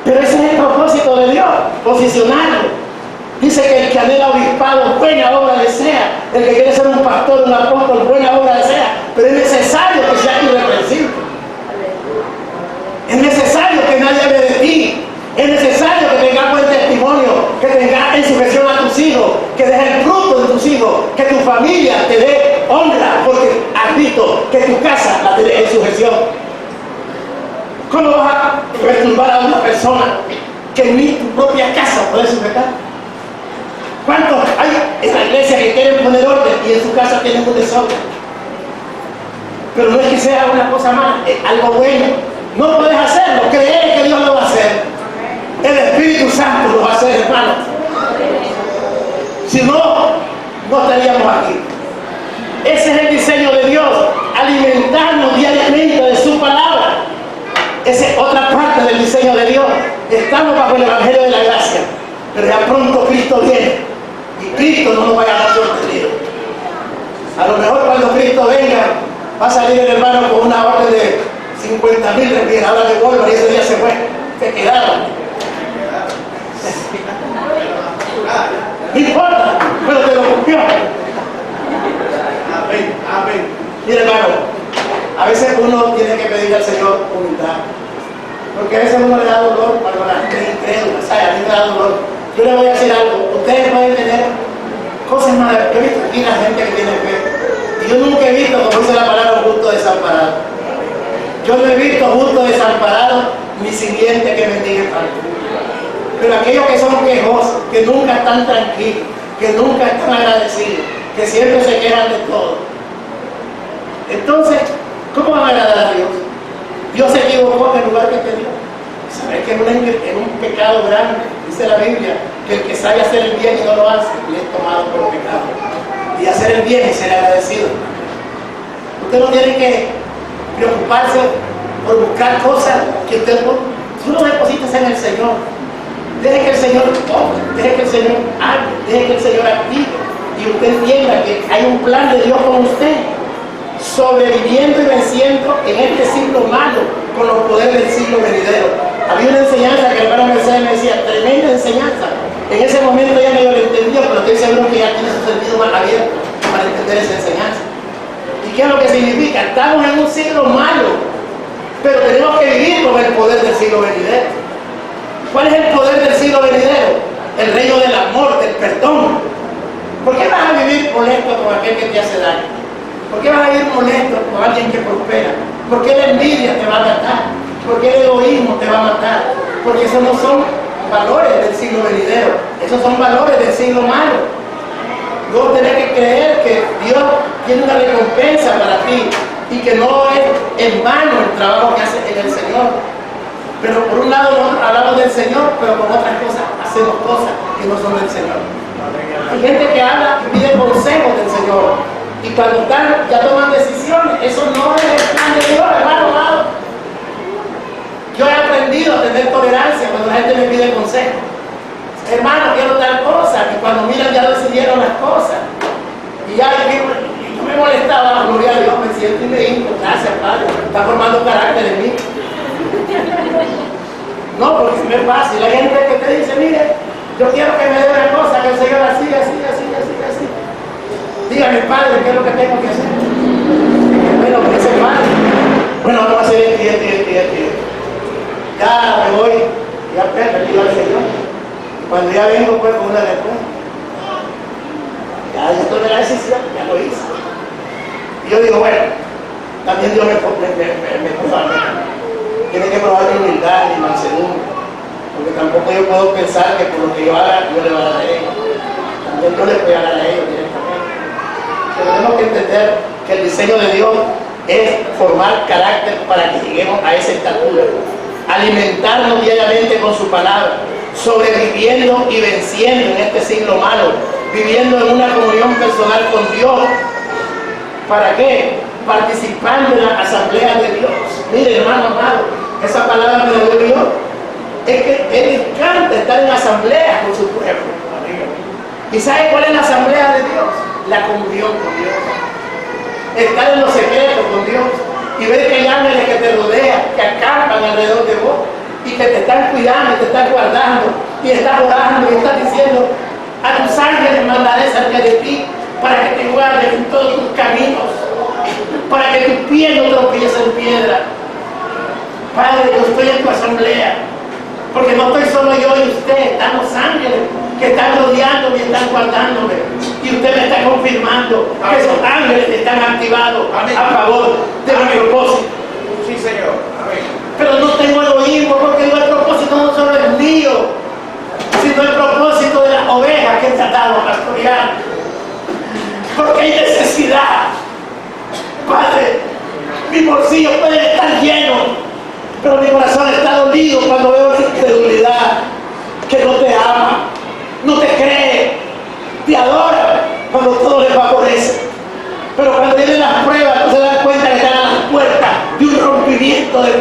Pero ese es el propósito de Dios, posicionarlo. Dice que el que anhela obispado, buena obra desea. El que quiere ser un pastor, un apóstol, buena obra desea. Pero es necesario que seas irreprensible. Es necesario que nadie hable de ti. Es necesario que tengas buen testimonio, que tengas en sujeción a tus hijos, que des el fruto de tus hijos, que tu familia te dé honra, porque has visto que tu casa la tenés en sujeción. ¿Cómo vas a perturbar a una persona que ni tu propia casa puede sujetar? ¿Cuántos hay en la iglesia que quieren poner orden y en su casa tienen un desorden? Pero no es que sea una cosa mala, es algo bueno. No puedes hacerlo, creer que Dios lo va a hacer. El Espíritu Santo lo va a hacer, hermano. Si no, no estaríamos aquí. Ese es el diseño de Dios, alimentarnos diariamente de su palabra. Esa es otra parte del diseño de Dios. Estamos bajo el Evangelio de la Gracia, pero ya pronto Cristo viene. Y Cristo no nos vaya a dar sorprendido. A lo mejor cuando Cristo venga, va a salir el hermano con una orden de 50,000 refrigeradores de Walmart, y ese día se fue, se quedaron. No importa, pero te lo cumplió. Amén, amén. Mira, hermano, a veces uno tiene que pedirle al Señor humildad, porque a veces uno le da dolor cuando la gente es incrédula, ¿sabes? A mí me da dolor. Yo le voy a decir algo: ustedes pueden tener cosas malas. Yo he visto aquí la gente que tiene fe, y yo nunca he visto, como dice la palabra, un justo desamparado. Yo no he visto justo desamparado ni simiente que mendigue pan. Pero aquellos que son quejosos, que nunca están tranquilos, que nunca están agradecidos, que siempre se quejan de todo. Entonces, ¿cómo van a agradar a Dios? Dios se equivocó en el lugar que te dio. ¿Sabes que es un pecado grande? Dice la Biblia que el que sabe hacer el bien y no lo hace, le es tomado por pecado. Y hacer el bien y ser agradecido. Usted no tiene que preocuparse por buscar cosas que usted no deposites en el Señor. Deje que el Señor obre, deje que el Señor hable, deje que el Señor active. Y usted entienda que hay un plan de Dios con usted, sobreviviendo y venciendo en este siglo malo con los poderes del siglo venidero. Había una enseñanza que el hermano Mercedes me decía, tremenda enseñanza. En ese momento ya medio lo entendió, pero estoy seguro que ya tiene su sentido más abierto para entender esa enseñanza. ¿Y qué es lo que significa? Estamos en un siglo malo, pero tenemos que vivir con el poder del siglo venidero. ¿Cuál es el poder del siglo venidero? El reino del amor, del perdón. ¿Por qué vas a vivir molesto con aquel que te hace daño? ¿Por qué vas a vivir molesto con alguien que prospera? ¿Por qué la envidia te va a matar? ¿Por qué el egoísmo te va a matar? Porque esos no son valores del siglo venidero, esos son valores del siglo malo. Luego tenés que creer que Dios tiene una recompensa para ti y que no es en vano el trabajo que haces en el Señor. Pero por un lado nosotros hablamos del Señor, pero con otras cosas hacemos cosas que no son del Señor. Hay gente que habla y pide consejos del Señor, y cuando están, ya toman decisiones. Eso no es el plan de Dios, hermano amado. Yo he aprendido a tener tolerancia cuando la gente me pide consejos. Hermano, quiero tal cosa, y cuando miran ya decidieron las cosas. Y ya yo me molestaba, gloria a Dios, me siento y me digo, gracias Padre, está formando carácter en mí. No, porque si no es fácil. Hay gente que te dice, mire, yo quiero que me dé una cosa, que el Señor así. Dígame, Padre, ¿qué es lo que tengo que hacer? Bueno, que ese Padre. Bueno, vamos a hacer esto. Ya me voy, ya me pido al Señor. Cuando ya vengo, pues, con una respuesta. Ya tomé la decisión, ya lo hice. Y yo digo, bueno, también Dios me prueba. Tiene que probar mi humildad y mansedumbre, porque tampoco yo puedo pensar que por lo que yo haga, yo le voy a dar a ellos. También yo les voy a dar a ellos directamente. Pero tenemos que entender que el diseño de Dios es formar carácter para que lleguemos a esa estatura, alimentarnos diariamente con su palabra, sobreviviendo y venciendo en este siglo malo, viviendo en una comunión personal con Dios. ¿Para qué? Participando en la asamblea de Dios. Mire, hermano amado, esa palabra me la dio Dios. Es que Él encanta estar en asamblea con su pueblo. ¿Y sabe cuál es la asamblea de Dios? La comunión con Dios. Estar en los secretos con Dios y ver que hay ángeles que te rodean, que acampan alrededor de vos y que te están cuidando y te están guardando y estás orando y estás diciendo a tus ángeles mandaré cerca de ti para que te guarden en todos tus caminos, para que tus pies no tropiecen en piedra. Padre, yo estoy en tu asamblea, porque no estoy solo yo y usted, están los ángeles que están rodeándome y están guardándome. Y usted me está confirmando que esos ángeles están activados a favor de mi propósito. Sí, Señor. Amén. Pero no tengo egoísmo, porque el propósito no solo es mío, sino el propósito de las ovejas que he tratado a pastorear. Porque hay necesidad. Padre, mi bolsillo puede estar lleno, pero mi corazón está dolido cuando veo la incredulidad, que no te ama, no te cree, te adora cuando todo le favorece. Pero cuando vienen las pruebas, no se dan cuenta que están a las puertas de un rompimiento de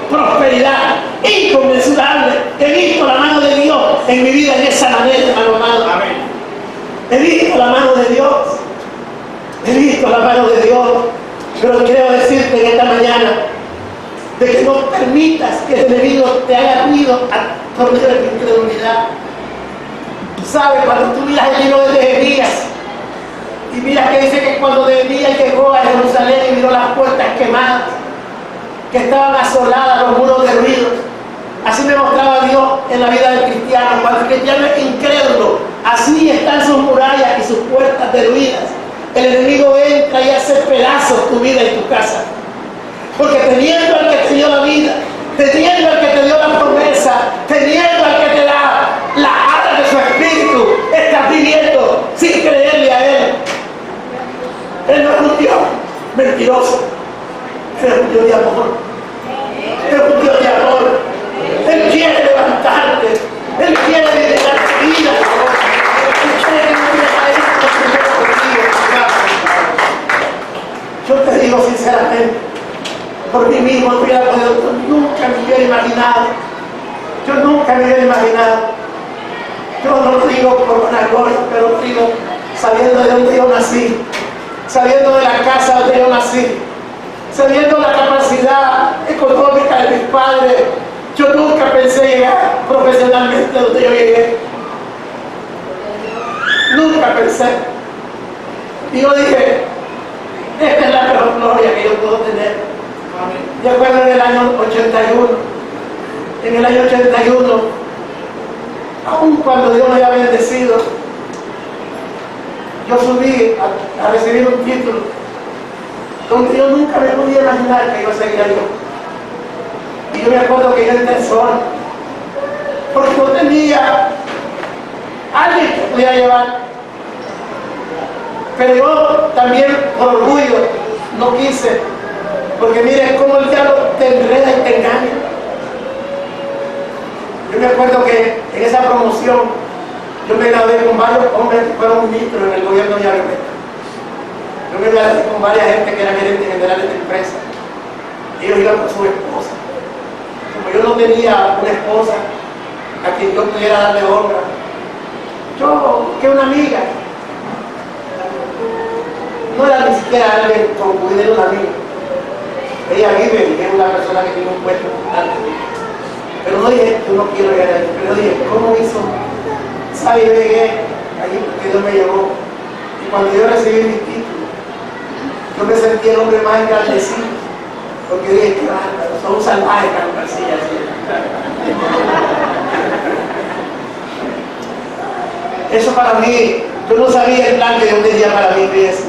prosperidad inconmensurable. He visto la mano de Dios en mi vida en esa manera, hermano amado. Amén. He visto la mano de Dios. He visto la mano de Dios. Pero quiero decirte en esta mañana de que no permitas que el enemigo te haya ruido por medio de tu incredulidad. ¿Sabes? Cuando tú miras el libro de Nehemías y miras que dice que cuando Nehemías llegó a Jerusalén y miró las puertas quemadas, que estaban asoladas, los muros derruidos, así me mostraba Dios en la vida del cristiano. Cuando el cristiano es incrédulo, así están sus murallas y sus puertas derruidas. El enemigo entra y hace pedazos tu vida y tu casa. Porque teniendo al que te dio la vida, teniendo al que te dio la promesa, teniendo al que te da la ala de su espíritu, estás vivo mentiroso. Él es un Dios de amor. Él es un Dios de amor. Él quiere levantarte. Él quiere liberar tu vida. Él quiere que no dejes esto primero contigo. Yo te digo sinceramente, por mí mismo no hubiera podido, nunca me hubiera imaginado. Yo nunca me hubiera imaginado. Yo no lo digo por vanagloria, pero lo digo sabiendo de dónde yo nací, sabiendo de la casa donde yo nací, sabiendo la capacidad económica de mis padres. Yo nunca pensé llegar profesionalmente donde yo llegué. Nunca pensé. Y yo dije, esta es la mejor gloria que yo puedo tener. Yo acuerdo en el año 81. En el año 81, aun cuando Dios me había bendecido, yo subí a recibir un título donde yo nunca me podía imaginar que iba a seguir ahí. Y yo me acuerdo que yo entré sola, porque no tenía alguien que pudiera llevar. Pero yo también, por orgullo, no quise, porque mire cómo el diablo te enreda y te engaña. Yo me acuerdo que en esa promoción yo me gradué con varios hombres que fueron ministros en el gobierno de Yaguareta. Yo me gradué con varias gente que eran gerentes generales de empresas. Ellos iban con su esposa. Como yo no tenía una esposa a quien yo pudiera darle honra, yo busqué una amiga. No era ni siquiera alguien como pudiera una amiga. Ella vive y es una persona que tiene un puesto importante. Pero no dije, yo no quiero llegar ahí. Pero dije, ¿cómo hizo? ¿Sabe? Yo llegué allí porque Dios me llevó. Y cuando yo recibí mi título, yo me sentí el hombre más engrandecido. Porque dije, qué bárbaro, son un salvaje, Carlos García. Eso para mí, yo no sabía el plan que Dios tenía para mi iglesia.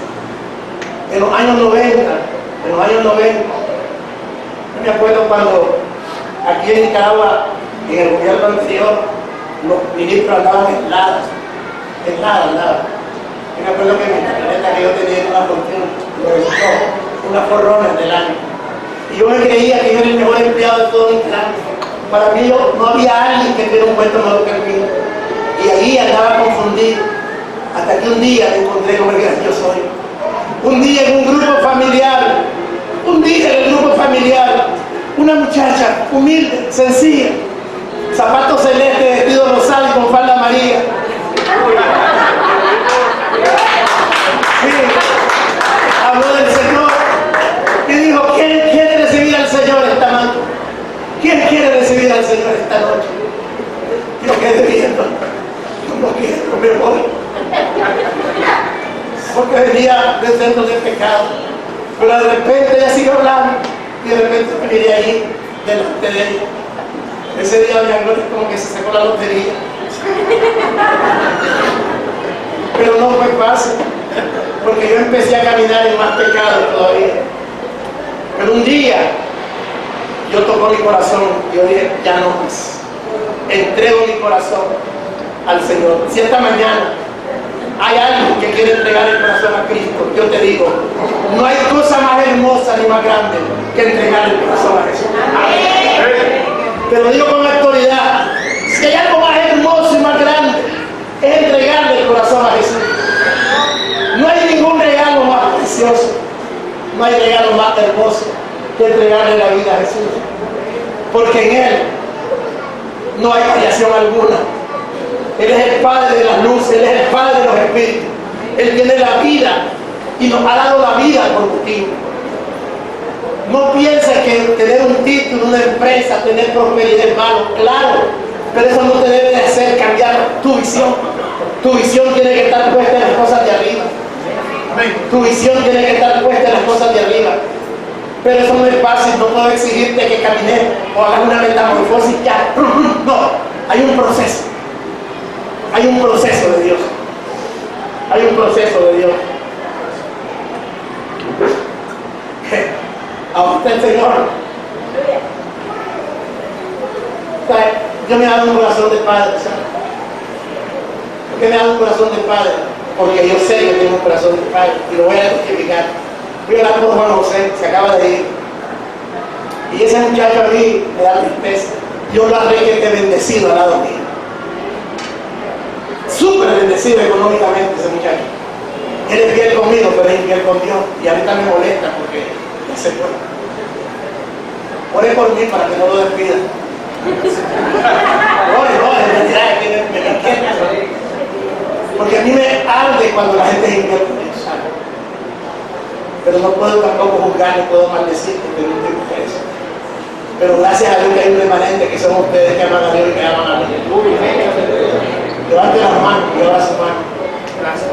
En los años 90, yo me acuerdo cuando aquí en Nicaragua, en el gobierno anterior, los ministros andaban en nada. Yo me acuerdo que mi camioneta que yo tenía una fortuna, una Forerunner del año. Y yo me creía que yo era el mejor empleado de todo Nicaragua. Para mí no había alguien que tuviera un puesto mejor que el mío. Y ahí andaba confundido. Hasta que un día me encontré con el que yo soy. Un día en un grupo familiar, una muchacha humilde, sencilla, zapatos celestes, vestido rosado y con falda amarilla. Sí, habló del Señor y dijo, ¿quién quiere recibir al Señor esta noche? ¿Quién quiere recibir al Señor esta noche? Yo quedé viendo, no quiero, me voy. Porque venía del centro del pecado, pero de repente ella siguió hablando y de repente me miré ahí delante de ella. Ese día doña Gloria como que se sacó la lotería. Pero no fue fácil, porque yo empecé a caminar en más pecado todavía. Pero un día yo tocó mi corazón y yo dije, ya no más. Entrego mi corazón al Señor. Si esta mañana hay alguien que quiere entregar el corazón a Cristo, yo te digo, no hay cosa más hermosa ni más grande que entregar el corazón a Jesús. Te lo digo con autoridad. Si hay algo más hermoso y más grande, es entregarle el corazón a Jesús. No hay ningún regalo más precioso, no hay regalo más hermoso que entregarle la vida a Jesús. Porque en Él no hay variación alguna. Él es el Padre de las luces, Él es el Padre de los espíritus. Él tiene la vida y nos ha dado la vida por motivo. No pienses que tener un título, una empresa, tener prosperidad es malo, claro, pero eso no te debe de hacer cambiar tu visión. Tu visión tiene que estar puesta en las cosas de arriba. Tu visión tiene que estar puesta en las cosas de arriba. Pero eso no es fácil, no puedo exigirte que camines o hagas una metamorfosis ya. No, hay un proceso. Hay un proceso de Dios. Hay un proceso de Dios. A usted, Señor. Yo me he dado un corazón de padre, ¿sabes? ¿Por qué me he dado un corazón de padre? Porque yo sé que tengo un corazón de padre y lo voy a justificar. Fui a hablar con Juan José, se acaba de ir. Y ese muchacho a mí me da tristeza. Yo lo haré que esté bendecido al lado mío. Súper bendecido económicamente ese muchacho. Él es fiel conmigo, pero es infiel con Dios. Y ahorita me molesta porque ya se fue. Ore por mí para que no lo despida. No, en realidad es que me inquieta. Porque a mí me arde cuando la gente es infiel con Dios. Pero no puedo tampoco juzgar ni puedo maldecir porque no tengo que eso. Pero gracias a Dios que hay un remanente que son ustedes que aman a Dios y que aman a mí. Levante las manos y ahora su mano. Gracias.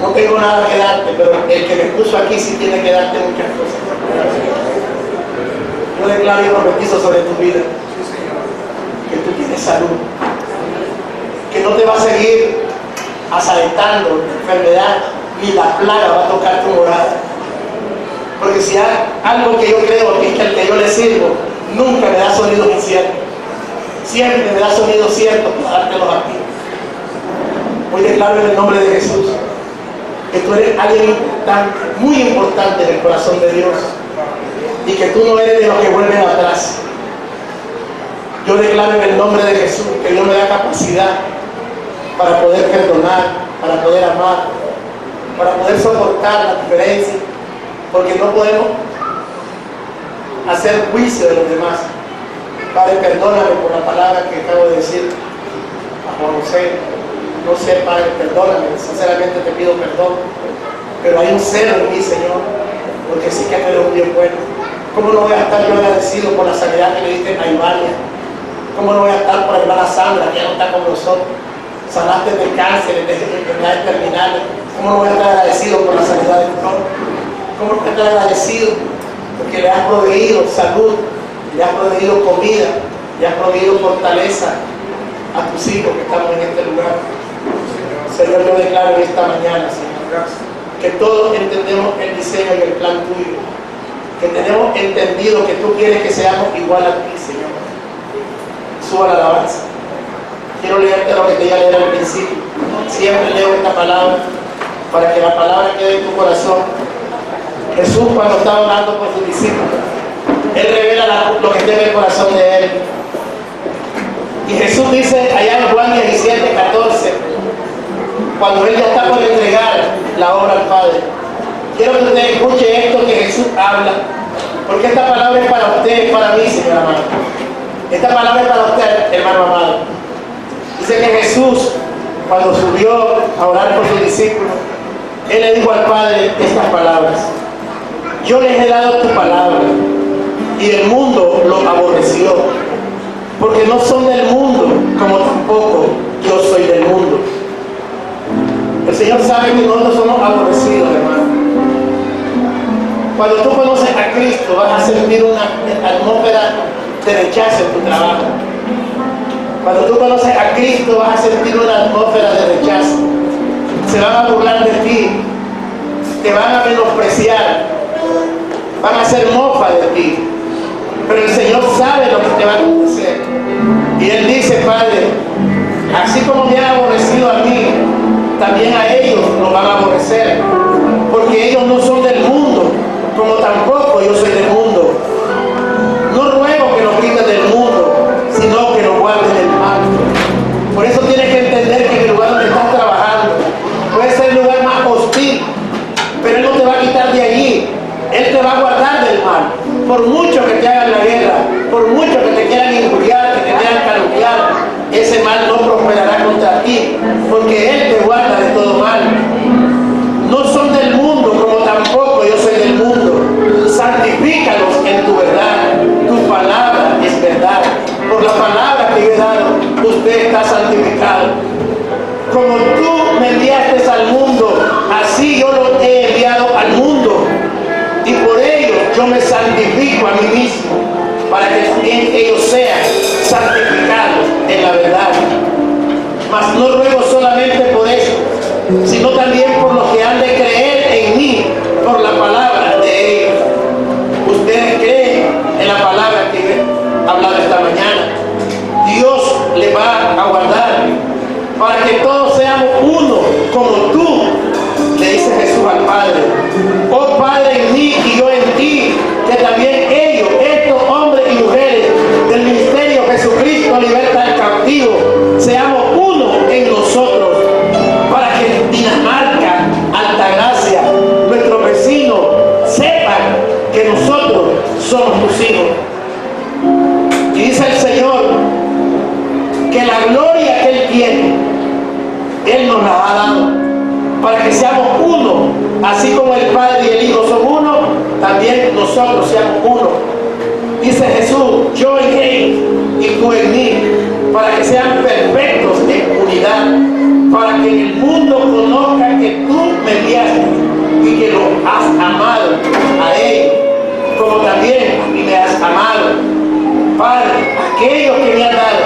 No tengo nada que darte, pero el que me puso aquí sí tiene que darte muchas cosas. Yo declaro y profetizo sobre tu vida que tú tienes salud, que no te va a seguir asaltando la enfermedad ni la plaga va a tocar tu morada. Porque si hay algo que yo creo que es que al que yo le sirvo nunca me da sonidos inciertos, siempre me da sonidos ciertos para dártelos a ti. Hoy declaro en el nombre de Jesús que tú eres alguien importante, muy importante en el corazón de Dios, y que tú no eres de los que vuelven atrás. Yo declaro en el nombre de Jesús que Dios me da capacidad para poder perdonar, para poder amar, para poder soportar la diferencia, porque no podemos hacer juicio de los demás. Padre, perdóname por la palabra que acabo de decir a Juan José. No sé, Padre, perdóname, sinceramente te pido perdón, pero hay un celo en mí, Señor, porque sí que tú eres un Dios bueno. ¿Cómo no voy a estar yo agradecido por la sanidad que le diste a Ivania? ¿Cómo no voy a estar por la hermana Sandra, que ya no está con nosotros? Sanaste de cáncer, de enfermedades terminales. ¿Cómo no voy a estar agradecido por la sanidad de Flor? ¿Cómo no voy a estar agradecido porque le has proveído salud, le has proveído comida, le has proveído fortaleza a tus hijos que estamos en este lugar? Señor, yo declaro en esta mañana, Señor, que todos entendemos el diseño y el plan tuyo, que tenemos entendido que tú quieres que seamos igual a ti, Señor. Suba la alabanza. Quiero leerte lo que te iba a leer al principio. Siempre leo esta palabra para que la palabra quede en tu corazón. Jesús, cuando estaba orando por sus discípulos, Él revela lo que está en el corazón de Él. Y Jesús dice allá en Juan 17, 14, cuando Él ya está por entregar la obra al Padre. Quiero que usted escuche esto que Jesús habla, porque esta palabra es para usted, para mí, Señor amado. Esta palabra es para usted, hermano amado. Dice que Jesús, cuando subió a orar por sus discípulos, Él le dijo al Padre estas palabras: yo les he dado tu palabra y el mundo lo aborreció, porque no son del mundo, como tampoco yo soy del mundo. El Señor sabe que nosotros somos aborrecidos, hermano. Cuando tú conoces a Cristo, vas a sentir una atmósfera de rechazo en tu trabajo. Cuando tú conoces a Cristo, vas a sentir una atmósfera de rechazo. Se van a burlar de ti, te van a menospreciar, van a hacer mofa de ti. Pero el Señor sabe lo que te va a acontecer. Y Él dice: Padre, así como me han aborrecido a mí, también a ellos los van a aborrecer, porque ellos no son del mundo, como tampoco yo soy del mundo. No ruego que nos quiten del mundo, sino que nos guarden del mal. Por eso tienes que entender que el lugar donde estás trabajando puede ser el lugar más hostil, pero Él no te va a quitar de allí. Él te va a guardar del mal. Por mucho que te hagan la guerra, por mucho que te quieran injuriar, que te quieran calumniar, ese mal no prosperará contra ti, porque Él te guarda de todo mal. No son del mundo, como tampoco yo soy del mundo. Santifícalos en tu verdad. Tu palabra es verdad. Por la palabra que yo he dado, usted está santificado. Como tú me enviaste al mundo, así yo los he enviado al mundo. Y por ello yo me santifico a mí mismo, para que ellos sean santificados en la verdad. Mas no ruego solamente por eso, sino también por los que han de creer en mí por la palabra de ellos. Ustedes creen en la palabra que he hablado esta mañana. Dios le va a guardar para que todos seamos uno, como tú, le dice Jesús al Padre. Él nos las ha dado para que seamos uno, así como el Padre y el Hijo son uno, también nosotros seamos uno. Dice Jesús, yo en Él y tú en mí, para que sean perfectos en unidad, para que en el mundo conozca que tú me enviaste y que lo has amado a ellos, como también a mí me has amado. Padre, aquellos que me han dado